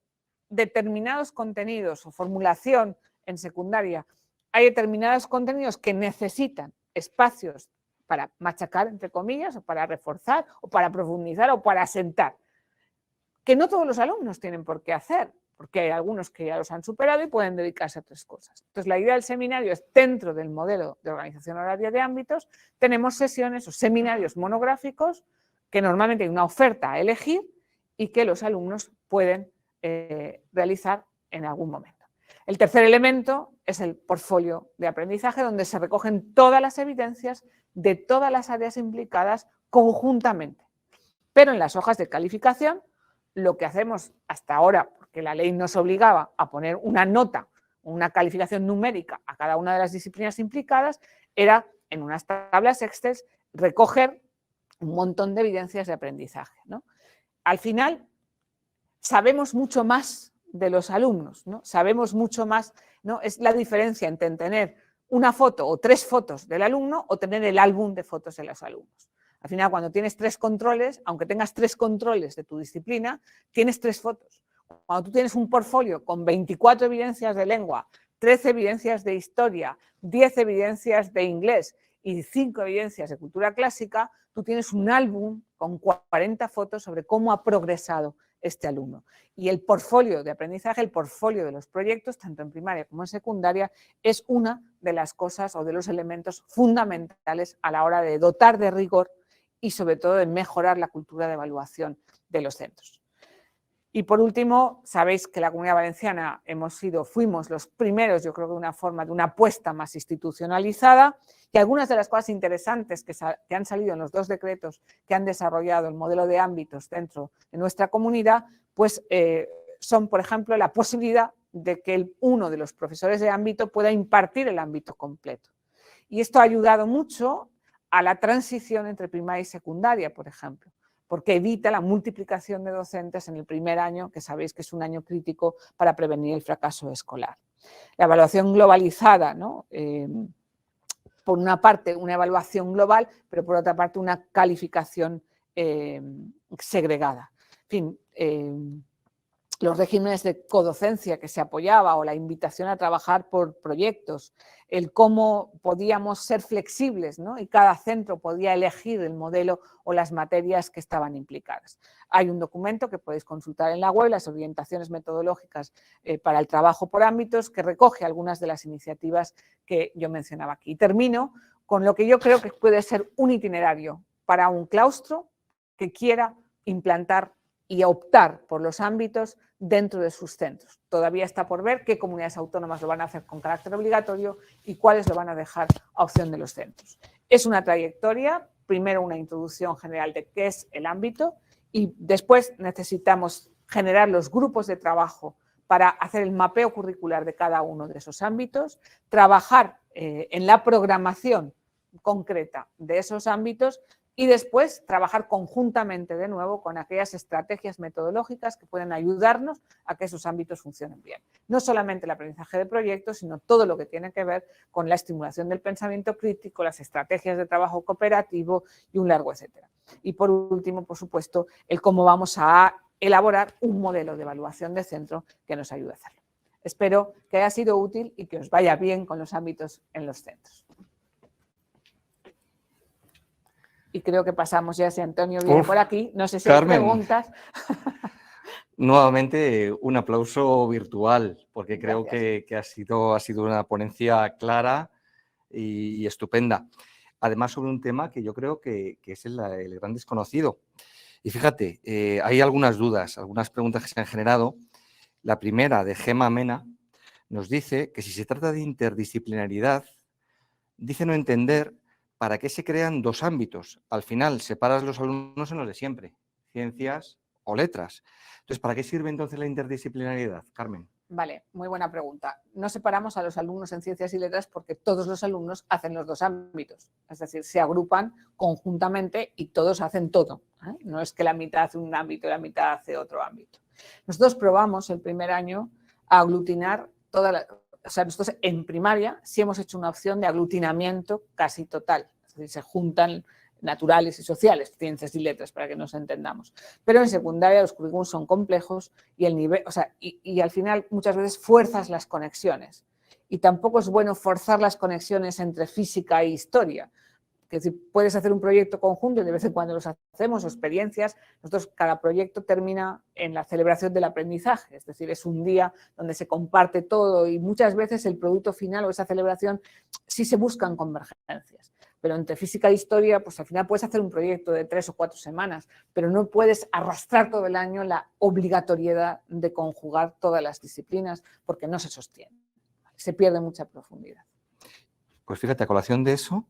[SPEAKER 2] determinados contenidos o formulación en secundaria, hay determinados contenidos que necesitan espacios para machacar, entre comillas, o para reforzar, o para profundizar, o para asentar, que no todos los alumnos tienen por qué hacer, porque hay algunos que ya los han superado y pueden dedicarse a otras cosas. Entonces, la idea del seminario es, dentro del modelo de organización horaria de ámbitos, tenemos sesiones o seminarios monográficos que normalmente hay una oferta a elegir y que los alumnos pueden realizar en algún momento. El tercer elemento es el portfolio de aprendizaje, donde se recogen todas las evidencias de todas las áreas implicadas conjuntamente. Pero en las hojas de calificación, lo que hacemos hasta ahora, porque la ley nos obligaba a poner una nota, una calificación numérica a cada una de las disciplinas implicadas, era en unas tablas Excel recoger un montón de evidencias de aprendizaje, ¿no? Al final, sabemos mucho más de los alumnos, ¿no? Sabemos mucho más, ¿no? Es la diferencia entre tener una foto o 3 fotos del alumno o tener el álbum de fotos de los alumnos. Al final, cuando tienes 3 controles, aunque tengas 3 controles de tu disciplina, tienes 3 fotos. Cuando tú tienes un portfolio con 24 evidencias de lengua, 13 evidencias de historia, 10 evidencias de inglés y 5 evidencias de cultura clásica, tú tienes un álbum con 40 fotos sobre cómo ha progresado este alumno. Y el portfolio de aprendizaje, el portfolio de los proyectos, tanto en primaria como en secundaria, es una de las cosas o de los elementos fundamentales a la hora de dotar de rigor y sobre todo de mejorar la cultura de evaluación de los centros. Y por último, sabéis que la Comunidad Valenciana fuimos los primeros, yo creo que de una forma, de una apuesta más institucionalizada, y algunas de las cosas interesantes que han salido en los 2 decretos que han desarrollado el modelo de ámbitos dentro de nuestra comunidad, pues son, por ejemplo, la posibilidad de que uno de los profesores de ámbito pueda impartir el ámbito completo. Y esto ha ayudado mucho a la transición entre primaria y secundaria, por ejemplo, porque evita la multiplicación de docentes en el primer año, que sabéis que es un año crítico para prevenir el fracaso escolar. La evaluación globalizada, ¿no? Por una parte una evaluación global, pero por otra parte una calificación segregada. En fin, los regímenes de codocencia que se apoyaba o la invitación a trabajar por proyectos, el cómo podíamos ser flexibles, ¿no? Y cada centro podía elegir el modelo o las materias que estaban implicadas. Hay un documento que podéis consultar en la web, las orientaciones metodológicas para el trabajo por ámbitos, que recoge algunas de las iniciativas que yo mencionaba aquí. Y termino con lo que yo creo que puede ser un itinerario para un claustro que quiera implantar y optar por los ámbitos dentro de sus centros. Todavía está por ver qué comunidades autónomas lo van a hacer con carácter obligatorio y cuáles lo van a dejar a opción de los centros. Es una trayectoria, primero una introducción general de qué es el ámbito y después necesitamos generar los grupos de trabajo para hacer el mapeo curricular de cada uno de esos ámbitos, trabajar en la programación concreta de esos ámbitos y después trabajar conjuntamente de nuevo con aquellas estrategias metodológicas que pueden ayudarnos a que esos ámbitos funcionen bien. No solamente el aprendizaje de proyectos, sino todo lo que tiene que ver con la estimulación del pensamiento crítico, las estrategias de trabajo cooperativo y un largo etcétera. Y por último, por supuesto, el cómo vamos a elaborar un modelo de evaluación de centro que nos ayude a hacerlo. Espero que haya sido útil y que os vaya bien con los ámbitos en los centros. Y creo que pasamos ya, si Antonio viene por aquí. No sé si hay preguntas.
[SPEAKER 1] Nuevamente, un aplauso virtual, porque creo que ha sido una ponencia clara y estupenda. Además, sobre un tema que yo creo que es el gran desconocido. Y fíjate, hay algunas dudas, algunas preguntas que se han generado. La primera, de Gema Mena, nos dice que si se trata de interdisciplinaridad, dice no entender ¿para qué se crean dos ámbitos? Al final, separas los alumnos en los de siempre, ciencias o letras. Entonces, ¿para qué sirve entonces la interdisciplinaridad, Carmen?
[SPEAKER 2] Vale, muy buena pregunta. No separamos a los alumnos en ciencias y letras porque todos los alumnos hacen los dos ámbitos. Es decir, se agrupan conjuntamente y todos hacen todo. No es que la mitad hace un ámbito y la mitad hace otro ámbito. Nosotros probamos el primer año a aglutinar o sea, nosotros en primaria sí hemos hecho una opción de aglutinamiento casi total. Es decir, se juntan naturales y sociales, ciencias y letras, para que nos entendamos. Pero en secundaria los currículums son complejos y el nivel, o sea, y al final muchas veces fuerzas las conexiones. Y tampoco es bueno forzar las conexiones entre física e historia. Es decir, puedes hacer un proyecto conjunto y de vez en cuando los hacemos, o experiencias. Nosotros, cada proyecto termina en la celebración del aprendizaje, es decir, es un día donde se comparte todo y muchas veces el producto final o esa celebración sí se buscan convergencias. Pero entre física e historia, pues al final puedes hacer un proyecto de 3 o 4 semanas, pero no puedes arrastrar todo el año la obligatoriedad de conjugar todas las disciplinas porque no se sostiene. Se pierde mucha profundidad.
[SPEAKER 1] Pues fíjate, a colación de eso,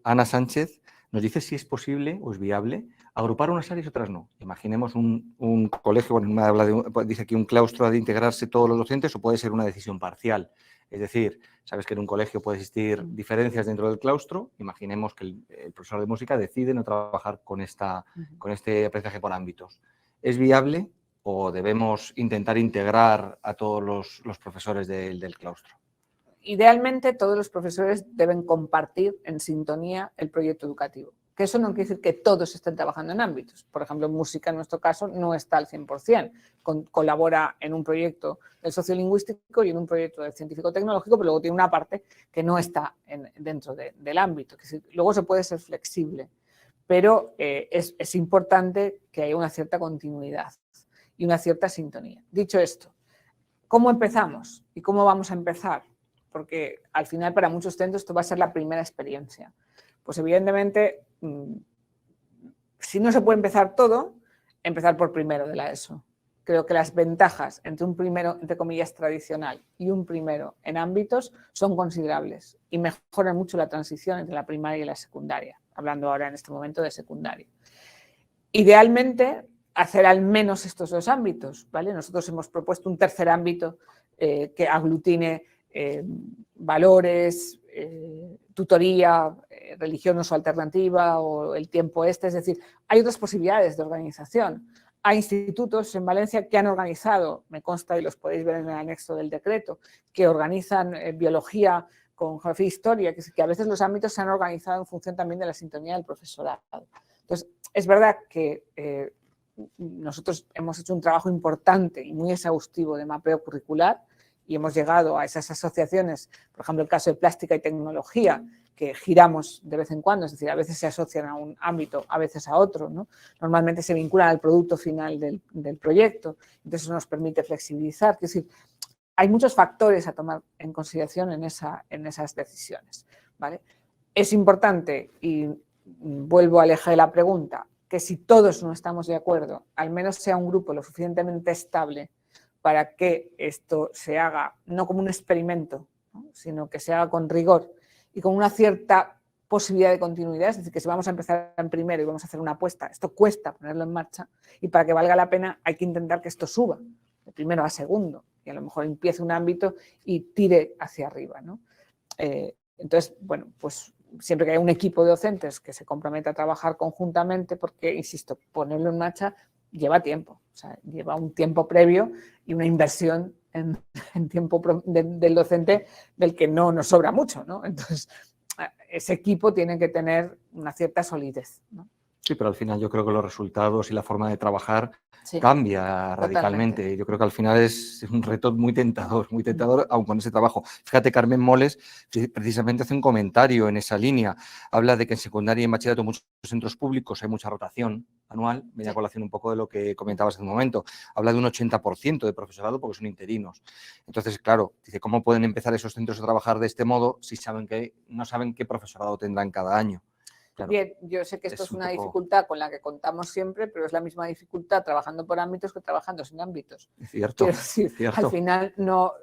[SPEAKER 1] Ana Sánchez nos dice si es posible o es viable agrupar unas áreas y otras no. Imaginemos un colegio, bueno, dice aquí un claustro ha de integrarse todos los docentes o puede ser una decisión parcial. Es decir, sabes que en un colegio puede existir diferencias dentro del claustro. Imaginemos que el profesor de música decide no trabajar con este aprendizaje por ámbitos. ¿Es viable o debemos intentar integrar a todos los profesores del claustro?
[SPEAKER 2] Idealmente, todos los profesores deben compartir en sintonía el proyecto educativo. Que eso no quiere decir que todos estén trabajando en ámbitos. Por ejemplo, en música, en nuestro caso, no está al 100%. Colabora en un proyecto del sociolingüístico y en un proyecto del científico-tecnológico, pero luego tiene una parte que no está dentro del ámbito. Que luego se puede ser flexible, pero es importante que haya una cierta continuidad y una cierta sintonía. Dicho esto, ¿cómo empezamos y cómo vamos a empezar? Porque al final para muchos centros esto va a ser la primera experiencia. Pues evidentemente, si no se puede empezar todo, empezar por primero de la ESO. Creo que las ventajas entre un primero, entre comillas, tradicional y un primero en ámbitos son considerables y mejoran mucho la transición entre la primaria y la secundaria, hablando ahora en este momento de secundaria. Idealmente, hacer al menos estos dos ámbitos, ¿vale? Nosotros hemos propuesto un tercer ámbito que aglutine valores, tutoría, religión o su alternativa o el tiempo es decir, hay otras posibilidades de organización. Hay institutos en Valencia que han organizado, me consta y los podéis ver en el anexo del decreto, que organizan biología con geografía e historia, que a veces los ámbitos se han organizado en función también de la sintonía del profesorado. Entonces, es verdad que nosotros hemos hecho un trabajo importante y muy exhaustivo de mapeo curricular y hemos llegado a esas asociaciones, por ejemplo, el caso de plástica y tecnología, que giramos de vez en cuando, es decir, a veces se asocian a un ámbito, a veces a otro, ¿no? Normalmente se vinculan al producto final del proyecto, entonces eso nos permite flexibilizar, es decir, hay muchos factores a tomar en consideración en esas decisiones, ¿vale? Es importante, y vuelvo al eje de la pregunta, que si todos no estamos de acuerdo, al menos sea un grupo lo suficientemente estable para que esto se haga no como un experimento, ¿no? Sino que se haga con rigor y con una cierta posibilidad de continuidad, es decir, que si vamos a empezar en primero y vamos a hacer una apuesta, esto cuesta ponerlo en marcha y para que valga la pena hay que intentar que esto suba de primero a segundo y a lo mejor empiece un ámbito y tire hacia arriba, ¿no? Entonces, bueno, pues siempre que haya un equipo de docentes que se comprometa a trabajar conjuntamente, porque, insisto, ponerlo en marcha lleva tiempo, o sea, lleva un tiempo previo y una inversión en tiempo del docente del que no nos sobra mucho, ¿no? Entonces, ese equipo tiene que tener una cierta solidez, ¿no?
[SPEAKER 1] Sí, pero al final yo creo que los resultados y la forma de trabajar cambia radicalmente.
[SPEAKER 2] Totalmente.
[SPEAKER 1] Yo creo que al final es un reto muy tentador aun con ese trabajo. Fíjate, Carmen Moles precisamente hace un comentario en esa línea. Habla de que en secundaria y en bachillerato, muchos centros públicos hay mucha rotación anual. Viene a colación un poco de lo que comentabas hace un momento. Habla de un 80% de profesorado porque son interinos. Entonces, claro, dice, ¿cómo pueden empezar esos centros a trabajar de este modo si no saben qué profesorado tendrán cada año? Claro,
[SPEAKER 2] bien, yo sé que esto es una dificultad con la que contamos siempre, pero es la misma dificultad trabajando por ámbitos que trabajando sin ámbitos.
[SPEAKER 1] Es cierto,
[SPEAKER 2] quiero decir,
[SPEAKER 1] cierto.
[SPEAKER 2] Al final, no,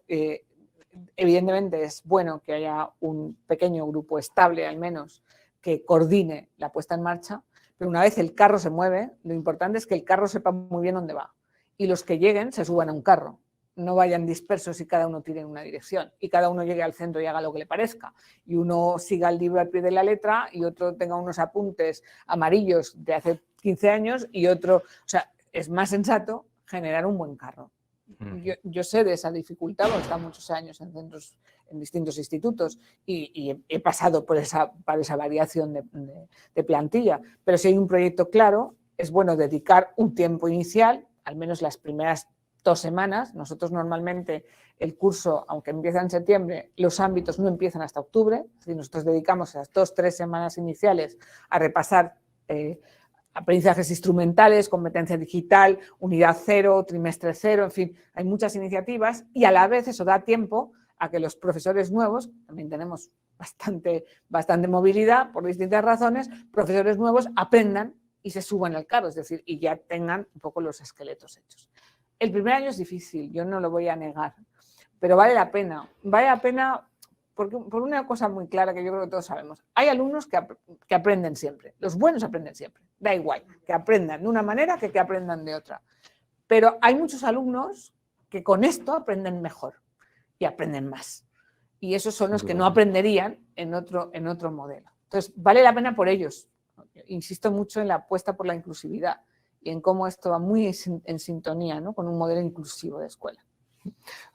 [SPEAKER 2] evidentemente es bueno que haya un pequeño grupo estable, al menos, que coordine la puesta en marcha, pero una vez el carro se mueve, lo importante es que el carro sepa muy bien dónde va y los que lleguen se suban a un carro. No vayan dispersos y cada uno tire en una dirección y cada uno llegue al centro y haga lo que le parezca y uno siga el libro al pie de la letra y otro tenga unos apuntes amarillos de hace 15 años y otro, o sea, es más sensato generar un buen carro. Yo sé de esa dificultad, porque he estado muchos años en centros, en distintos institutos y he pasado por esa variación de plantilla, pero si hay un proyecto claro, es bueno dedicar un tiempo inicial, al menos las primeras 2 semanas. Nosotros normalmente el curso, aunque empieza en septiembre, los ámbitos no empiezan hasta octubre. Si nosotros dedicamos esas 2-3 semanas iniciales a repasar aprendizajes instrumentales, competencia digital, unidad 0, trimestre 0, en fin, hay muchas iniciativas y a la vez eso da tiempo a que los profesores nuevos, también tenemos bastante movilidad por distintas razones, profesores nuevos aprendan y se suban al carro, es decir, y ya tengan un poco los esqueletos hechos. El primer año es difícil, yo no lo voy a negar, pero vale la pena porque, por una cosa muy clara que yo creo que todos sabemos. Hay alumnos que aprenden siempre, los buenos aprenden siempre, da igual, que aprendan de una manera que aprendan de otra. Pero hay muchos alumnos que con esto aprenden mejor y aprenden más. Y esos son los que no aprenderían en otro modelo. Entonces, vale la pena por ellos. Insisto mucho en la apuesta por la inclusividad y en cómo esto va muy en sintonía, ¿no?, con un modelo inclusivo de escuela.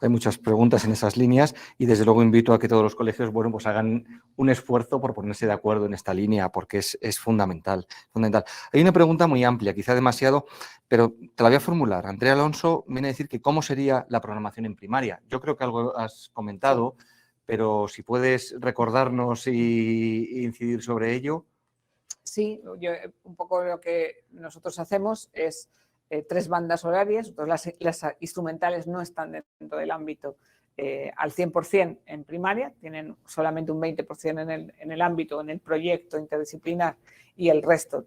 [SPEAKER 1] Hay muchas preguntas en esas líneas y desde luego invito a que todos los colegios, bueno, pues hagan un esfuerzo por ponerse de acuerdo en esta línea porque es fundamental, fundamental. Hay una pregunta muy amplia, quizá demasiado, pero te la voy a formular. Andrea Alonso viene a decir que cómo sería la programación en primaria. Yo creo que algo has comentado, pero si puedes recordarnos y incidir sobre ello. Sí,
[SPEAKER 2] un poco lo que nosotros hacemos es 3 bandas horarias, las instrumentales no están dentro del ámbito al 100% en primaria, tienen solamente un 20% en el ámbito, en el proyecto interdisciplinar y el resto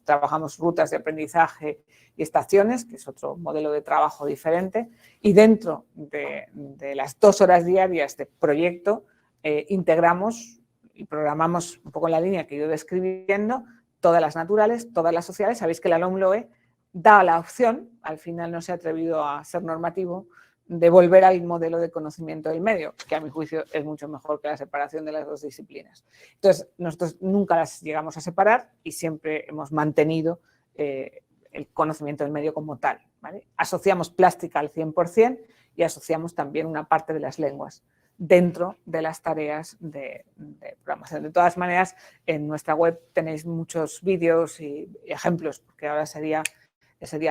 [SPEAKER 2] trabajamos rutas de aprendizaje y estaciones, que es otro modelo de trabajo diferente, y dentro de las 2 horas diarias de proyecto integramos y programamos un poco en la línea que he ido describiendo, todas las naturales, todas las sociales. Sabéis que la LOMLOE da la opción, al final no se ha atrevido a ser normativo, de volver al modelo de conocimiento del medio, que a mi juicio es mucho mejor que la separación de las dos disciplinas. Entonces, nosotros nunca las llegamos a separar y siempre hemos mantenido el conocimiento del medio como tal, ¿vale? Asociamos plástica al 100% y asociamos también una parte de las lenguas dentro de las tareas de programación. De todas maneras, en nuestra web tenéis muchos vídeos y ejemplos, porque ahora sería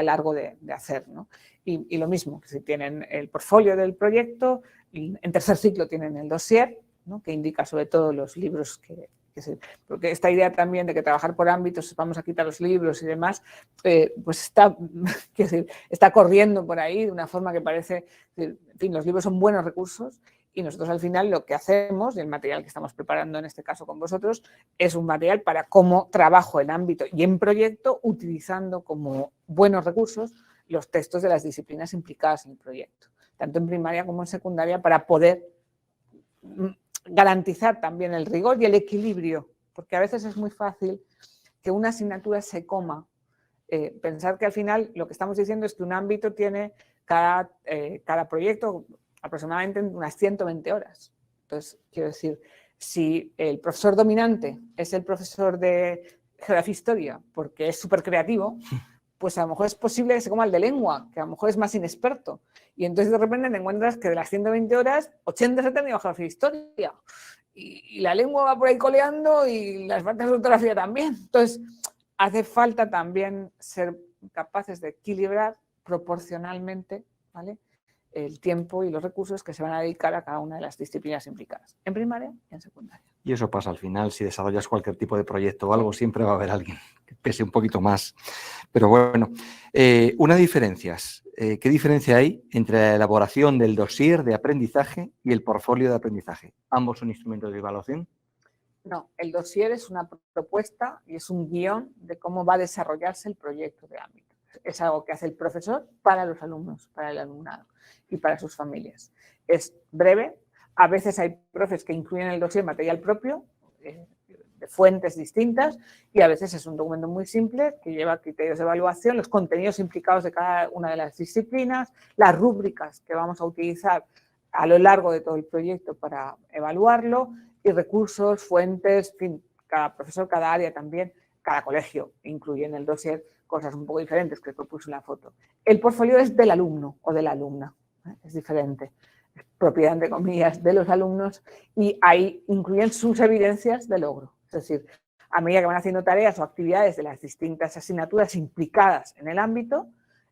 [SPEAKER 2] largo de hacer, ¿no? Y lo mismo, si tienen el portfolio del proyecto, en tercer ciclo tienen el dossier, ¿no? Que indica sobre todo los libros porque esta idea también de que trabajar por ámbitos, vamos a quitar los libros y demás, pues está corriendo por ahí de una forma que parece, en fin, los libros son buenos recursos y nosotros al final lo que hacemos, y el material que estamos preparando en este caso con vosotros, es un material para cómo trabajo en ámbito y en proyecto utilizando como buenos recursos los textos de las disciplinas implicadas en el proyecto, tanto en primaria como en secundaria, para poder garantizar también el rigor y el equilibrio, porque a veces es muy fácil que una asignatura se coma. Pensar que al final lo que estamos diciendo es que un ámbito tiene cada proyecto aproximadamente unas 120 horas. Entonces, quiero decir, si el profesor dominante es el profesor de geografía e historia porque es súper creativo, pues a lo mejor es posible que se coma el de lengua, que a lo mejor es más inexperto. Y entonces de repente te encuentras que de las 120 horas, 80 se han tenido geografía e historia. Y la lengua va por ahí coleando y las partes de ortografía también. Entonces, hace falta también ser capaces de equilibrar proporcionalmente, ¿vale?, el tiempo y los recursos que se van a dedicar a cada una de las disciplinas implicadas, en primaria y en secundaria.
[SPEAKER 1] Y eso pasa al final, si desarrollas cualquier tipo de proyecto o algo, siempre va a haber alguien que pese un poquito más. Pero bueno, ¿qué diferencia hay entre la elaboración del dossier de aprendizaje y el portfolio de aprendizaje? ¿Ambos son instrumentos de evaluación?
[SPEAKER 2] No, el dossier es una propuesta y es un guión de cómo va a desarrollarse el proyecto de ámbito. Es algo que hace el profesor para los alumnos, para el alumnado y para sus familias. Es breve, a veces hay profes que incluyen en el dossier material propio, de fuentes distintas, y a veces es un documento muy simple que lleva criterios de evaluación, los contenidos implicados de cada una de las disciplinas, las rúbricas que vamos a utilizar a lo largo de todo el proyecto para evaluarlo, y recursos, fuentes, en fin, cada profesor, cada área también, cada colegio incluye en el dossier cosas un poco diferentes que propuso en la foto. El portfolio es del alumno o de la alumna, es diferente, es propiedad, entre comillas, de los alumnos, y ahí incluyen sus evidencias de logro. Es decir, a medida que van haciendo tareas o actividades de las distintas asignaturas implicadas en el ámbito,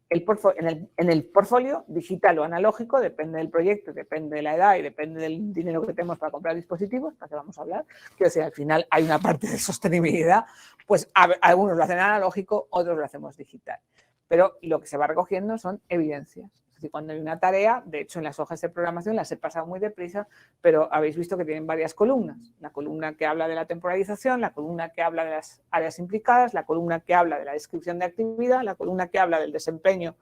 [SPEAKER 2] en el portfolio digital o analógico, depende del proyecto, depende de la edad y depende del dinero que tenemos para comprar dispositivos, para que vamos a hablar, que al final hay una parte de sostenibilidad, pues algunos lo hacen analógico, otros lo hacemos digital. Pero lo que se va recogiendo son evidencias. Es decir, cuando hay una tarea, de hecho en las hojas de programación las he pasado muy deprisa, pero habéis visto que tienen varias columnas. La columna que habla de la temporalización, la columna que habla de las áreas implicadas, la columna que habla de la descripción de actividad, la columna que habla del desempeño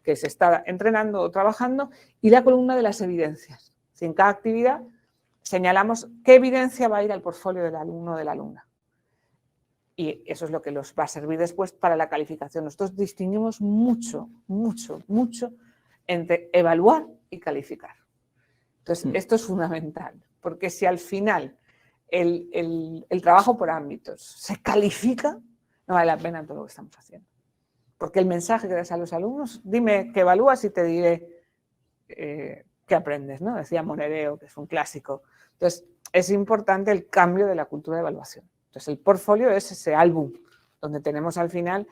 [SPEAKER 2] que se está entrenando o trabajando y la columna de las evidencias. Si en cada actividad señalamos qué evidencia va a ir al portfolio del alumno o de la alumna. Y eso es lo que nos va a servir después para la calificación. Nosotros distinguimos mucho entre evaluar y calificar. Entonces, esto es fundamental, porque si al final el trabajo por ámbitos se califica, no vale la pena todo lo que estamos haciendo. Porque el mensaje que das a los alumnos, dime que evalúas y te diré qué aprendes, ¿no? Decía Monedeo, que es un clásico. Entonces, es importante el cambio de la cultura de evaluación. Entonces, el portfolio es ese álbum donde tenemos al final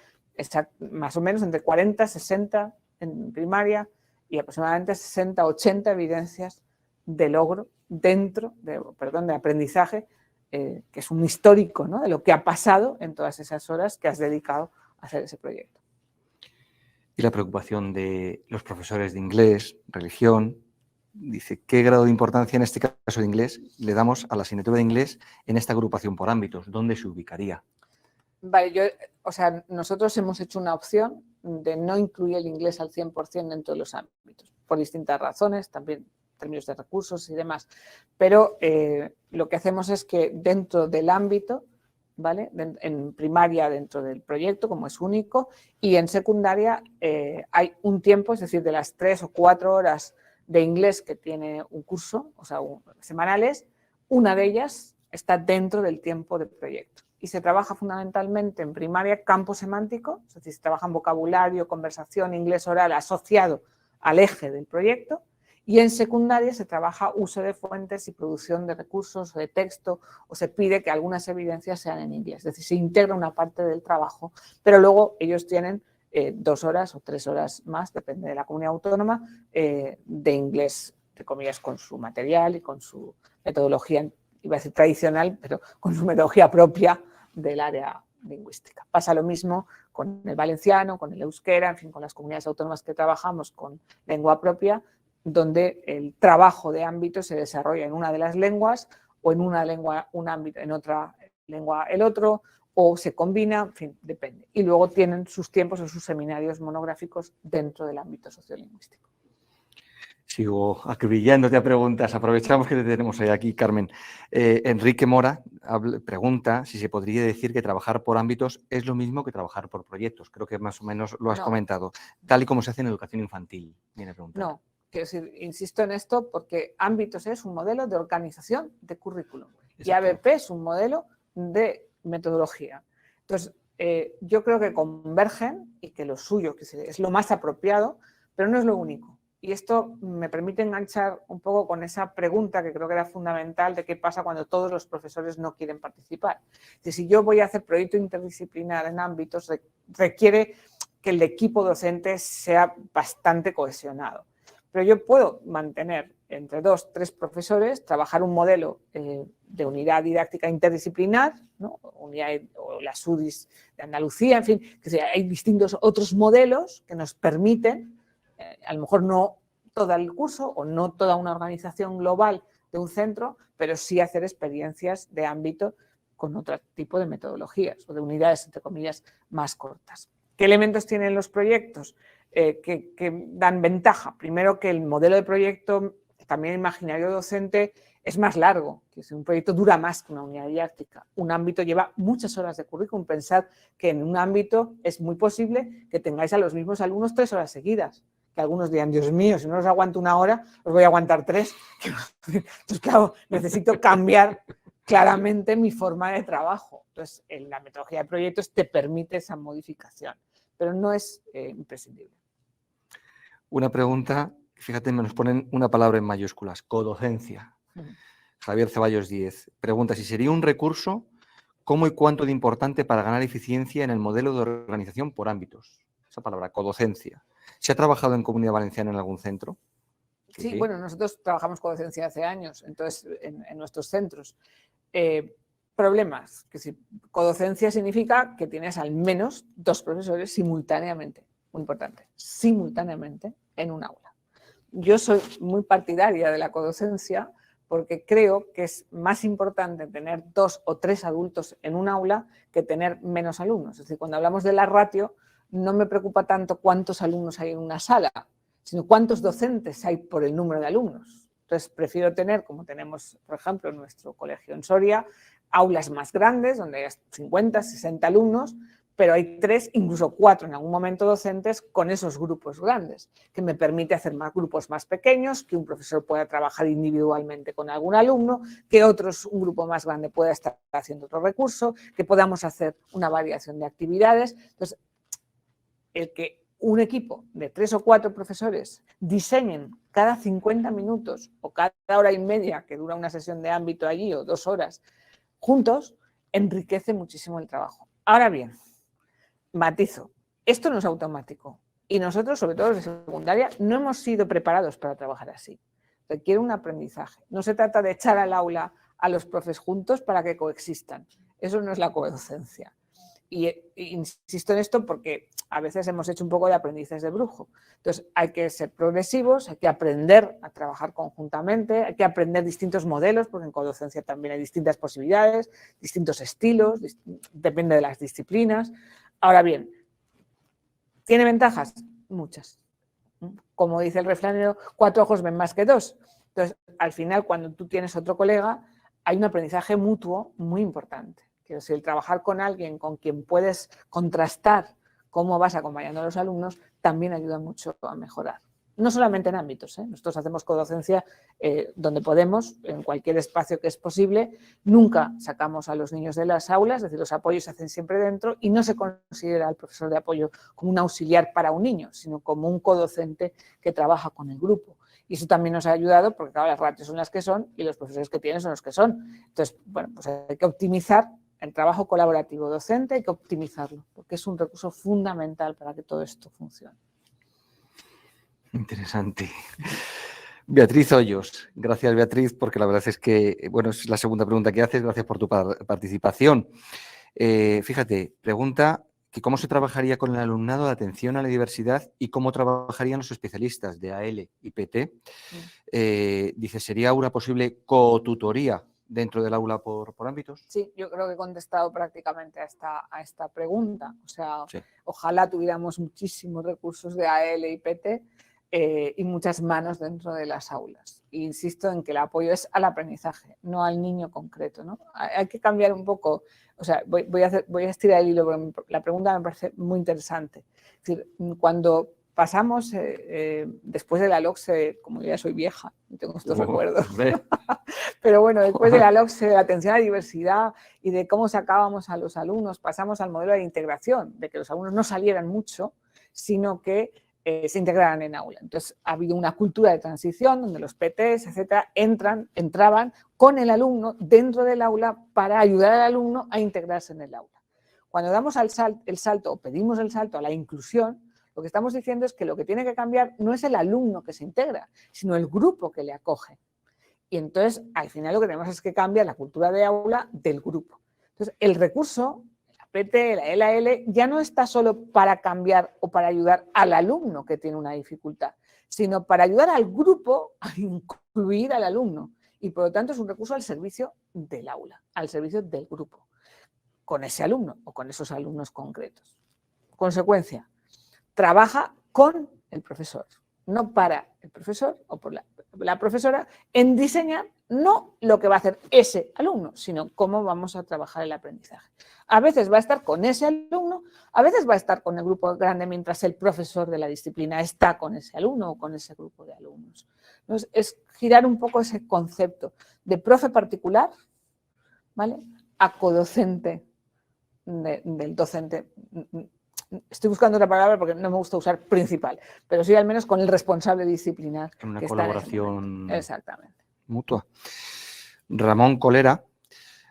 [SPEAKER 2] más o menos entre 40, 60 en primaria y aproximadamente 60, 80 evidencias de logro dentro de aprendizaje, que es un histórico, ¿no?, de lo que ha pasado en todas esas horas que has dedicado a hacer ese proyecto.
[SPEAKER 1] Y la preocupación de los profesores de inglés, religión, dice, ¿qué grado de importancia en este caso de inglés le damos a la asignatura de inglés en esta agrupación por ámbitos? ¿Dónde se ubicaría?
[SPEAKER 2] Vale, nosotros hemos hecho una opción de no incluir el inglés al 100% dentro de los ámbitos, por distintas razones, también en términos de recursos y demás. Pero lo que hacemos es que dentro del ámbito, ¿vale?, en primaria dentro del proyecto, como es único, y en secundaria hay un tiempo, es decir, de las 3 o 4 horas de inglés que tiene un curso, o sea, semanales, una de ellas está dentro del tiempo de proyecto. Y se trabaja fundamentalmente en primaria campo semántico, es decir, se trabaja en vocabulario, conversación, inglés oral asociado al eje del proyecto, y en secundaria se trabaja uso de fuentes y producción de recursos o de texto, o se pide que algunas evidencias sean en inglés, es decir, se integra una parte del trabajo, pero luego ellos tienen 2 horas o 3 horas más, depende de la comunidad autónoma, de inglés, entre comillas, con su material y con su metodología, iba a decir tradicional, pero con su metodología propia del área lingüística. Pasa lo mismo con el valenciano, con el euskera, en fin, con las comunidades autónomas que trabajamos con lengua propia, donde el trabajo de ámbito se desarrolla en una de las lenguas o en una lengua un ámbito, en otra lengua el otro, o se combina, en fin, depende. Y luego tienen sus tiempos o sus seminarios monográficos dentro del ámbito sociolingüístico.
[SPEAKER 1] Sigo acribillándote a preguntas. Aprovechamos que te tenemos hoy aquí, Carmen. Enrique Mora pregunta si se podría decir que trabajar por ámbitos es lo mismo que trabajar por proyectos. Creo que más o menos lo has comentado. Tal y como se hace en educación infantil, viene a preguntar.
[SPEAKER 2] No, quiero decir, insisto en esto porque ámbitos es un modelo de organización de currículum. Y ABP es un modelo de metodología. Entonces, yo creo que convergen y que lo suyo que es lo más apropiado, pero no es lo único. Y esto me permite enganchar un poco con esa pregunta que creo que era fundamental de qué pasa cuando todos los profesores no quieren participar. Si yo voy a hacer proyecto interdisciplinar en ámbitos, requiere que el equipo docente sea bastante cohesionado. Pero yo puedo mantener entre 2 o 3 profesores, trabajar un modelo de unidad didáctica interdisciplinar, ¿no? Unidad o las UDIs de Andalucía, en fin, que hay distintos otros modelos que nos permiten, a lo mejor no todo el curso o no toda una organización global de un centro, pero sí hacer experiencias de ámbito con otro tipo de metodologías o de unidades, entre comillas, más cortas. ¿Qué elementos tienen los proyectos que dan ventaja? Primero, que el modelo de proyecto, también imaginario docente, es más largo, que un proyecto dura más que una unidad didáctica. Un ámbito lleva muchas horas de currículum. Pensad que en un ámbito es muy posible que tengáis a los mismos alumnos 3 horas seguidas. Que algunos dirán, Dios mío, si no los aguanto 1 hora, los voy a aguantar 3. Entonces, claro, necesito cambiar claramente mi forma de trabajo. Entonces, en la metodología de proyectos te permite esa modificación, pero no es imprescindible.
[SPEAKER 1] Una pregunta, fíjate, nos ponen una palabra en mayúsculas, codocencia. Javier Ceballos 10 pregunta si sería un recurso, ¿cómo y cuánto de importante para ganar eficiencia en el modelo de organización por ámbitos? Esa palabra, codocencia. ¿Se ha trabajado en Comunidad Valenciana en algún centro?
[SPEAKER 2] Sí, bueno, nosotros trabajamos con docencia hace años, entonces en nuestros centros. Problemas, que si codocencia significa que tienes al menos 2 profesores simultáneamente, muy importante, simultáneamente en un aula. Yo soy muy partidaria de la codocencia porque creo que es más importante tener 2 o 3 adultos en un aula que tener menos alumnos. Es decir, cuando hablamos de la ratio, no me preocupa tanto cuántos alumnos hay en una sala, sino cuántos docentes hay por el número de alumnos. Entonces, prefiero tener, como tenemos, por ejemplo, en nuestro colegio en Soria, aulas más grandes, donde hay 50, 60 alumnos, pero hay 3, incluso 4 en algún momento docentes con esos grupos grandes, que me permite hacer más grupos más pequeños, que un profesor pueda trabajar individualmente con algún alumno, que un grupo más grande pueda estar haciendo otro recurso, que podamos hacer una variación de actividades. Entonces, el que un equipo de 3 o 4 profesores diseñen cada 50 minutos o cada hora y media que dura una sesión de ámbito allí o 2 horas juntos, enriquece muchísimo el trabajo. Ahora bien, matizo, esto no es automático y nosotros, sobre todo en secundaria, no hemos sido preparados para trabajar así. Requiere un aprendizaje. No se trata de echar al aula a los profes juntos para que coexistan. Eso no es la codocencia. Y insisto en esto porque a veces hemos hecho un poco de aprendices de brujo. Entonces, hay que ser progresivos, hay que aprender a trabajar conjuntamente, hay que aprender distintos modelos, porque en codocencia también hay distintas posibilidades, distintos estilos, depende de las disciplinas. Ahora bien, ¿tiene ventajas? Muchas. Como dice el refranero, 4 ojos ven más que 2. Entonces, al final, cuando tú tienes otro colega, hay un aprendizaje mutuo muy importante. Quiero decir, el trabajar con alguien con quien puedes contrastar cómo vas acompañando a los alumnos también ayuda mucho a mejorar. no solamente en ámbitos, nosotros hacemos codocencia donde podemos, en cualquier espacio que es posible, nunca sacamos a los niños de las aulas, es decir, los apoyos se hacen siempre dentro y no se considera al profesor de apoyo como un auxiliar para un niño, sino como un codocente que trabaja con el grupo. Y eso también nos ha ayudado porque, claro, las ratios son las que son y los profesores que tienen son los que son. Entonces, bueno, pues hay que optimizar el trabajo colaborativo docente, hay que optimizarlo, porque es un recurso fundamental para que todo esto funcione.
[SPEAKER 1] Interesante. Beatriz Hoyos. Gracias, Beatriz, porque la verdad es que, bueno, es la segunda pregunta que haces. Gracias por tu participación. Fíjate, pregunta que cómo se trabajaría con el alumnado de atención a la diversidad y cómo trabajarían los especialistas de AL y PT. Dice, ¿sería una posible cotutoría dentro del aula por ámbitos?
[SPEAKER 2] Sí, yo creo que he contestado prácticamente a esta pregunta. O sea,
[SPEAKER 1] sí.
[SPEAKER 2] Ojalá tuviéramos muchísimos recursos de AL y PT y muchas manos dentro de las aulas. E insisto en que el apoyo es al aprendizaje, no al niño concreto, ¿no? Hay que cambiar un poco, o sea, voy a estirar el hilo, porque la pregunta me parece muy interesante. Es decir, cuando pasamos, después de la LOCSE, como yo ya soy vieja, tengo estos recuerdos, pero bueno, después de la LOCSE, de la atención a la diversidad y de cómo sacábamos a los alumnos, pasamos al modelo de integración, de que los alumnos no salieran mucho, sino que se integraran en aula. Entonces, ha habido una cultura de transición donde los PTs, etcétera, entraban con el alumno dentro del aula para ayudar al alumno a integrarse en el aula. Cuando damos el salto o pedimos el salto a la inclusión, lo que estamos diciendo es que lo que tiene que cambiar no es el alumno que se integra, sino el grupo que le acoge. Y entonces, al final, lo que tenemos es que cambiar la cultura de aula del grupo. Entonces, el recurso, la PT, la LAL, ya no está solo para cambiar o para ayudar al alumno que tiene una dificultad, sino para ayudar al grupo a incluir al alumno. Y, por lo tanto, es un recurso al servicio del aula, al servicio del grupo, con ese alumno o con esos alumnos concretos. Consecuencia, trabaja con el profesor, no para el profesor o por la profesora en diseñar no lo que va a hacer ese alumno, sino cómo vamos a trabajar el aprendizaje. A veces va a estar con ese alumno, a veces va a estar con el grupo grande mientras el profesor de la disciplina está con ese alumno o con ese grupo de alumnos. Entonces, es girar un poco ese concepto de profe particular, ¿vale?, a codocente del docente. Estoy buscando otra palabra porque no me gusta usar principal, pero sí al menos con el responsable disciplinar.
[SPEAKER 1] Una colaboración
[SPEAKER 2] exactamente
[SPEAKER 1] mutua. Ramón Colera,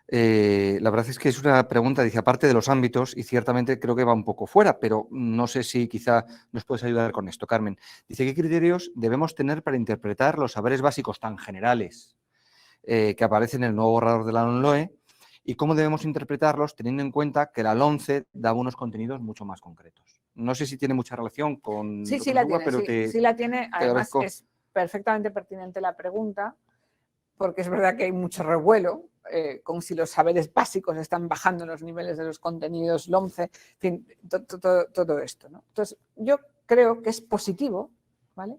[SPEAKER 1] la verdad es que es una pregunta, dice, aparte de los ámbitos, y ciertamente creo que va un poco fuera, pero no sé si quizá nos puedes ayudar con esto, Carmen. Dice, ¿qué criterios debemos tener para interpretar los saberes básicos tan generales que aparecen en el nuevo borrador de la LOMLOE? ¿Y cómo debemos interpretarlos teniendo en cuenta que la LOMCE daba unos contenidos mucho más concretos? No sé si tiene mucha relación con...
[SPEAKER 2] Sí, sí la tiene, pero sí la tiene. Además, es perfectamente pertinente la pregunta, porque es verdad que hay mucho revuelo, como si los saberes básicos están bajando los niveles de los contenidos LOMCE, en fin, todo esto, ¿no? Entonces, yo creo que es positivo, ¿vale?,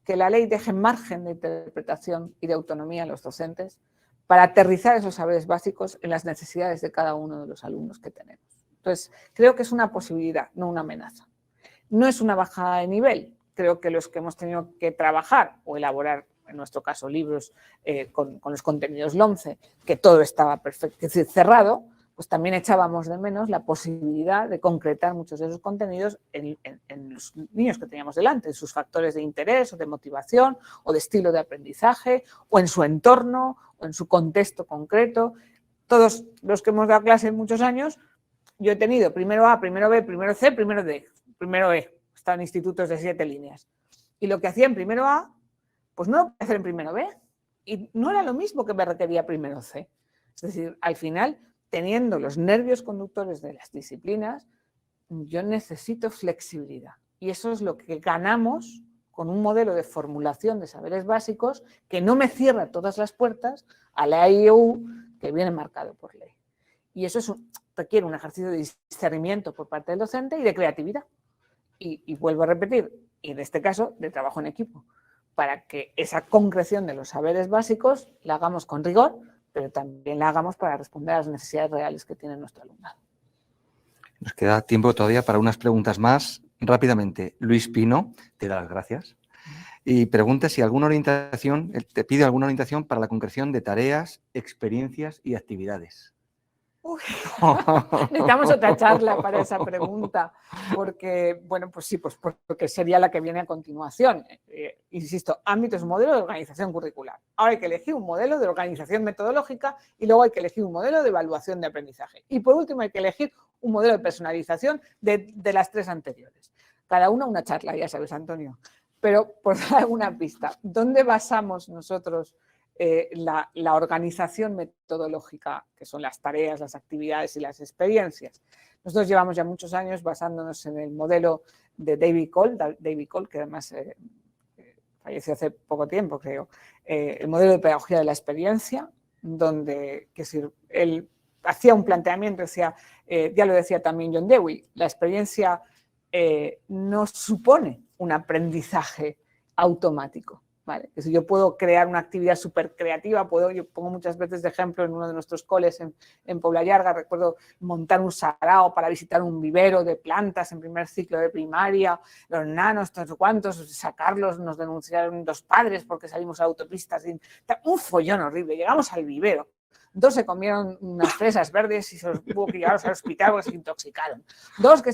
[SPEAKER 2] que la ley deje margen de interpretación y de autonomía a los docentes para aterrizar esos saberes básicos en las necesidades de cada uno de los alumnos que tenemos. Entonces, creo que es una posibilidad, no una amenaza. No es una bajada de nivel. Creo que los que hemos tenido que trabajar o elaborar, en nuestro caso, libros con los contenidos LOMCE, que todo estaba perfecto, es decir, cerrado, pues también echábamos de menos la posibilidad de concretar muchos de esos contenidos en los niños que teníamos delante, en sus factores de interés o de motivación o de estilo de aprendizaje o en su entorno o en su contexto concreto. Todos los que hemos dado clase en muchos años, yo he tenido primero A, primero B, primero C, primero D, primero E, están institutos de 7 líneas. Y lo que hacía en primero A, pues no lo podía hacer en primero B. Y no era lo mismo que me requería primero C. Es decir, al final, teniendo los nervios conductores de las disciplinas, yo necesito flexibilidad. Y eso es lo que ganamos con un modelo de formulación de saberes básicos que no me cierra todas las puertas a la IEU que viene marcado por ley. Y eso requiere un ejercicio de discernimiento por parte del docente y de creatividad. Y vuelvo a repetir, y en este caso, de trabajo en equipo, para que esa concreción de los saberes básicos la hagamos con rigor, pero también la hagamos para responder a las necesidades reales que tiene nuestro alumnado.
[SPEAKER 1] Nos queda tiempo todavía para unas preguntas más. Rápidamente, Luis Pino, te da las gracias. Y pregunta si alguna orientación, te pide alguna orientación para la concreción de tareas, experiencias y actividades.
[SPEAKER 2] Uy, necesitamos otra charla para esa pregunta, porque, bueno, pues sí, pues porque sería la que viene a continuación. Insisto, ámbito es un modelo de organización curricular. Ahora hay que elegir un modelo de organización metodológica y luego hay que elegir un modelo de evaluación de aprendizaje. Y por último hay que elegir un modelo de personalización de las tres anteriores. Cada una charla, ya sabes, Antonio. Pero por dar alguna pista, ¿dónde basamos nosotros la organización metodológica, que son las tareas, las actividades y las experiencias? Nosotros llevamos ya muchos años basándonos en el modelo de David Cole, que además falleció hace poco tiempo, creo, el modelo de pedagogía de la experiencia, donde él hacía un planteamiento, decía, ya lo decía también John Dewey, la experiencia no supone un aprendizaje automático. ¿Vale? Es decir, yo puedo crear una actividad súper creativa, yo pongo muchas veces de ejemplo en uno de nuestros coles en Pobla Llarga, recuerdo montar un sarao para visitar un vivero de plantas en primer ciclo de primaria, los nanos, todos cuantos, sacarlos, nos denunciaron 2 padres porque salimos a autopistas, un follón horrible, llegamos al vivero. 2 se comieron unas fresas verdes y se los tuvo que llevarlos al hospital porque se intoxicaron. 2 que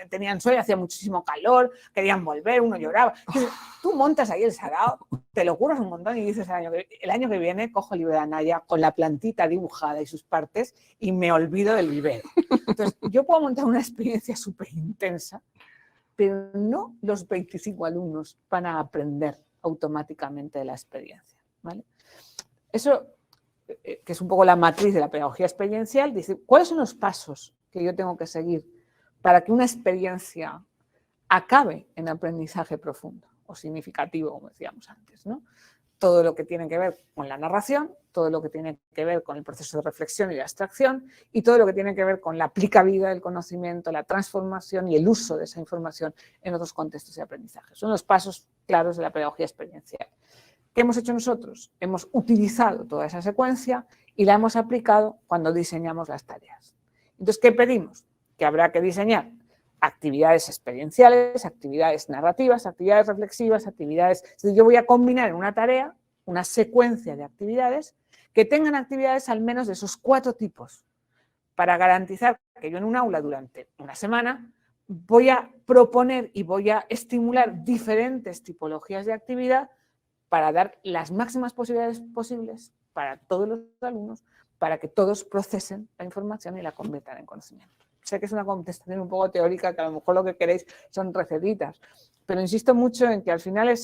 [SPEAKER 2] tenían sueño, hacía muchísimo calor, querían volver, uno lloraba. Tú montas ahí el sarao, te lo curas un montón y dices el año que viene cojo el libro de Anaya con la plantita dibujada y sus partes y me olvido del vivero. Entonces, yo puedo montar una experiencia súper intensa, pero no los 25 alumnos van a aprender automáticamente de la experiencia. ¿Vale? Eso, que es un poco la matriz de la pedagogía experiencial, dice, ¿cuáles son los pasos que yo tengo que seguir para que una experiencia acabe en aprendizaje profundo o significativo, como decíamos antes, ¿no? Todo lo que tiene que ver con la narración, todo lo que tiene que ver con el proceso de reflexión y de abstracción y todo lo que tiene que ver con la aplicabilidad del conocimiento, la transformación y el uso de esa información en otros contextos de aprendizaje. Son los pasos claros de la pedagogía experiencial. ¿Qué hemos hecho nosotros? Hemos utilizado toda esa secuencia y la hemos aplicado cuando diseñamos las tareas. Entonces, ¿qué pedimos? Que habrá que diseñar actividades experienciales, actividades narrativas, actividades reflexivas, actividades... Yo voy a combinar en una tarea una secuencia de actividades que tengan actividades al menos de esos 4 tipos para garantizar que yo en un aula durante una semana voy a proponer y voy a estimular diferentes tipologías de actividad para dar las máximas posibilidades posibles para todos los alumnos, para que todos procesen la información y la conviertan en conocimiento. Sé que es una contestación un poco teórica, que a lo mejor lo que queréis son recetitas, pero insisto mucho en que al final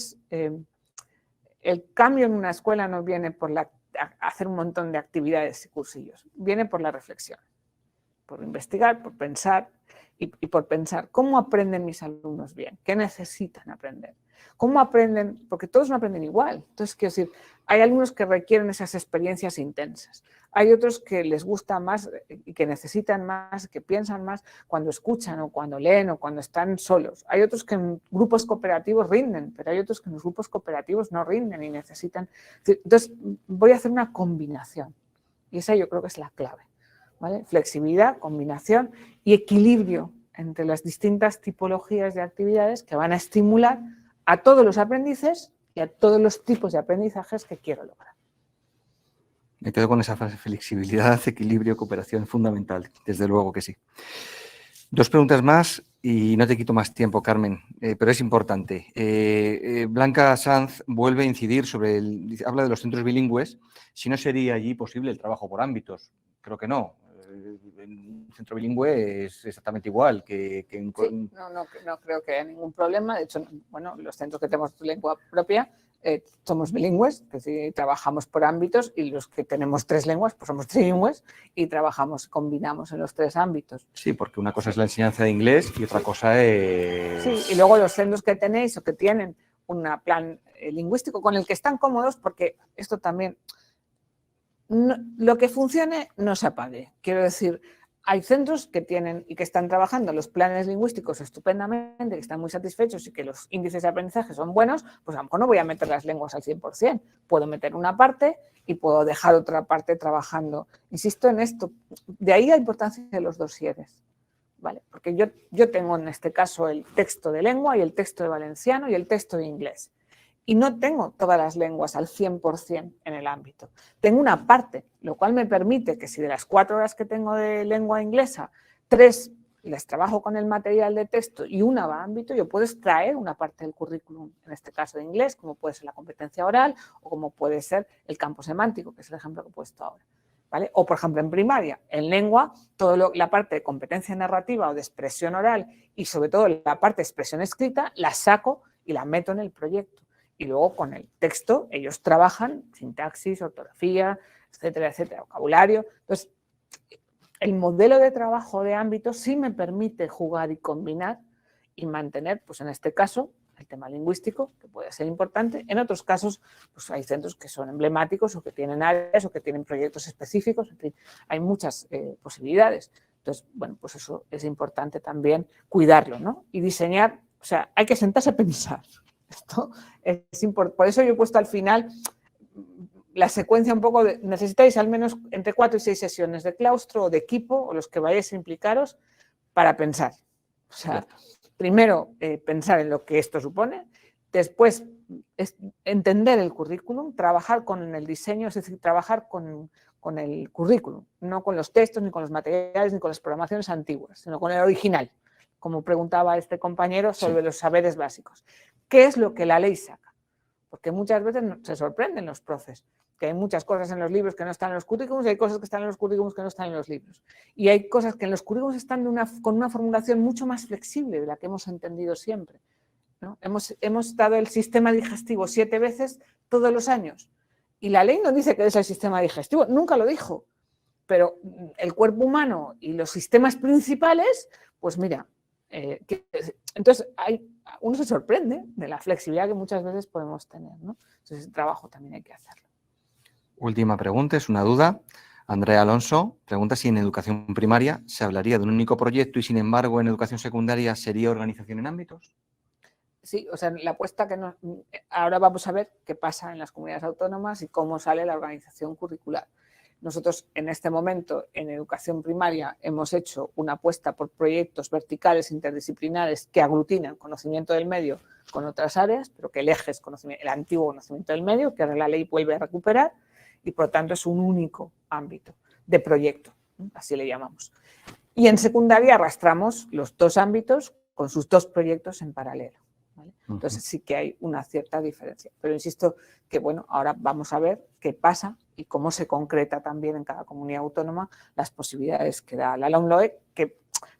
[SPEAKER 2] el cambio en una escuela no viene por hacer un montón de actividades y cursillos, viene por la reflexión, por investigar, por pensar y por pensar cómo aprenden mis alumnos bien, qué necesitan aprender. ¿Cómo aprenden? Porque todos no aprenden igual. Entonces, quiero decir, hay alumnos que requieren esas experiencias intensas. Hay otros que les gusta más y que necesitan más, que piensan más cuando escuchan o cuando leen o cuando están solos. Hay otros que en grupos cooperativos rinden, pero hay otros que en los grupos cooperativos no rinden y necesitan... Entonces, voy a hacer una combinación. Y esa yo creo que es la clave. ¿Vale? Flexibilidad, combinación y equilibrio entre las distintas tipologías de actividades que van a estimular a todos los aprendices y a todos los tipos de aprendizajes que quiero lograr.
[SPEAKER 1] Me quedo con esa frase: flexibilidad, equilibrio, cooperación, fundamental, desde luego que sí. 2 preguntas más y no te quito más tiempo, Carmen, pero es importante. Blanca Sanz vuelve a incidir habla de los centros bilingües, si no sería allí posible el trabajo por ámbitos. Creo que no. En un centro bilingüe es exactamente igual que en...
[SPEAKER 2] Sí, no creo que haya ningún problema. De hecho, bueno, los centros que tenemos lengua propia somos bilingües, es decir, trabajamos por ámbitos, y los que tenemos 3 lenguas, pues somos trilingües y combinamos en los 3 ámbitos.
[SPEAKER 1] Sí, porque una cosa es la enseñanza de inglés y otra cosa es...
[SPEAKER 2] Sí, y luego los centros que tenéis o que tienen un plan lingüístico con el que están cómodos, porque esto también... No, lo que funcione no se apague. Quiero decir, hay centros que tienen y que están trabajando los planes lingüísticos estupendamente, que están muy satisfechos y que los índices de aprendizaje son buenos, pues a lo mejor no voy a meter las lenguas al 100%. Puedo meter una parte y puedo dejar otra parte trabajando. Insisto en esto. De ahí la importancia de los dosieres. ¿vale? Porque yo tengo en este caso el texto de lengua y el texto de valenciano y el texto de inglés. Y no tengo todas las lenguas al 100% en el ámbito. Tengo una parte, lo cual me permite que si de las 4 horas que tengo de lengua inglesa, 3 les trabajo con el material de texto y una va a ámbito, yo puedo extraer una parte del currículum, en este caso de inglés, como puede ser la competencia oral o como puede ser el campo semántico, que es el ejemplo que he puesto ahora. ¿Vale? O, por ejemplo, en primaria, en lengua, la parte de competencia narrativa o de expresión oral y sobre todo la parte de expresión escrita, la saco y la meto en el proyecto. Y luego con el texto ellos trabajan sintaxis, ortografía, etcétera, etcétera, vocabulario. Entonces, el modelo de trabajo de ámbito sí me permite jugar y combinar y mantener, pues en este caso, el tema lingüístico, que puede ser importante. En otros casos, pues hay centros que son emblemáticos o que tienen áreas o que tienen proyectos específicos. En fin, hay muchas posibilidades. Entonces, bueno, pues eso es importante también cuidarlo, ¿no? Y diseñar, o sea, hay que sentarse a pensar. Esto es importante. Por eso yo he puesto al final la secuencia un poco de, necesitáis al menos entre 4 y 6 sesiones de claustro o de equipo, o los que vayáis a implicaros, para pensar. O sea, primero pensar en lo que esto supone, después entender el currículum, trabajar con el diseño, es decir, trabajar con el currículum, no con los textos, ni con los materiales, ni con las programaciones antiguas, sino con el original, como preguntaba este compañero sobre los saberes básicos. ¿Qué es lo que la ley saca? Porque muchas veces se sorprenden los profes, que hay muchas cosas en los libros que no están en los currículums y hay cosas que están en los currículums que no están en los libros. Y hay cosas que en los currículums están con una formulación mucho más flexible de la que hemos entendido siempre, ¿no? Hemos dado el sistema digestivo 7 veces todos los años y la ley no dice que es el sistema digestivo, nunca lo dijo, pero el cuerpo humano y los sistemas principales, pues mira, entonces uno se sorprende de la flexibilidad que muchas veces podemos tener, ¿no? Entonces, ese trabajo también hay que hacerlo.
[SPEAKER 1] Última pregunta, es una duda. Andrea Alonso pregunta si en educación primaria se hablaría de un único proyecto y, sin embargo, en educación secundaria sería organización en ámbitos.
[SPEAKER 2] Sí, o sea, la apuesta que ahora vamos a ver qué pasa en las comunidades autónomas y cómo sale la organización curricular. Nosotros en este momento en educación primaria hemos hecho una apuesta por proyectos verticales interdisciplinares que aglutinan conocimiento del medio con otras áreas, pero que el eje es el antiguo conocimiento del medio, que ahora la ley vuelve a recuperar y por tanto es un único ámbito de proyecto, así le llamamos. Y en secundaria arrastramos los 2 ámbitos con sus 2 proyectos en paralelo, ¿vale? Entonces sí que hay una cierta diferencia, pero insisto que bueno, ahora vamos a ver qué pasa y cómo se concreta también en cada comunidad autónoma las posibilidades que da la LOMLOE, que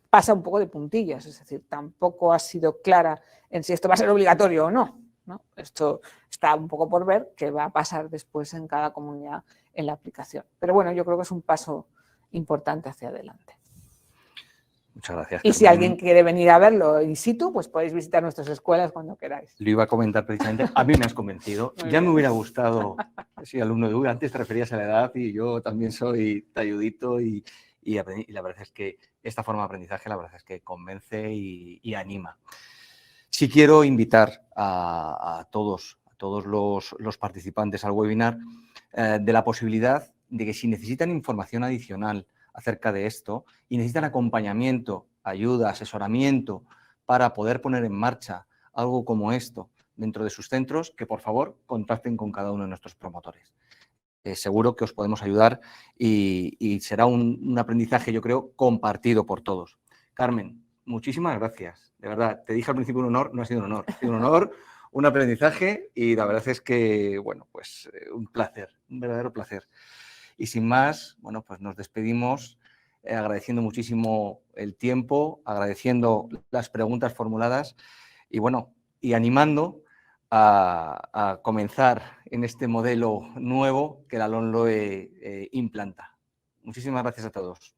[SPEAKER 2] pasa un poco de puntillas, es decir, tampoco ha sido clara en si esto va a ser obligatorio o no, ¿no? Esto está un poco por ver qué va a pasar después en cada comunidad en la aplicación. Pero bueno, yo creo que es un paso importante hacia adelante.
[SPEAKER 1] Muchas gracias,
[SPEAKER 2] y
[SPEAKER 1] Carmen.
[SPEAKER 2] si alguien quiere venir a verlo in situ, pues podéis visitar nuestras escuelas cuando queráis.
[SPEAKER 1] Lo iba a comentar precisamente. A mí me has convencido. Ya me hubiera gustado ser alumno de UV. Antes te referías a la edad y yo también soy talludito y la verdad es que esta forma de aprendizaje la verdad es que convence y anima. Sí quiero invitar a todos los participantes al webinar de la posibilidad de que si necesitan información adicional acerca de esto y necesitan acompañamiento, ayuda, asesoramiento para poder poner en marcha algo como esto dentro de sus centros, que por favor contacten con cada uno de nuestros promotores. Seguro que os podemos ayudar y será un aprendizaje, yo creo, compartido por todos. Carmen, muchísimas gracias. De verdad, te dije al principio un honor, no ha sido un honor, ha sido un honor, un aprendizaje y la verdad es que, bueno, pues un placer, un verdadero placer. Y sin más, bueno, pues nos despedimos agradeciendo muchísimo el tiempo, agradeciendo las preguntas formuladas y, bueno, y animando a comenzar en este modelo nuevo que la LOMLOE implanta. Muchísimas gracias a todos.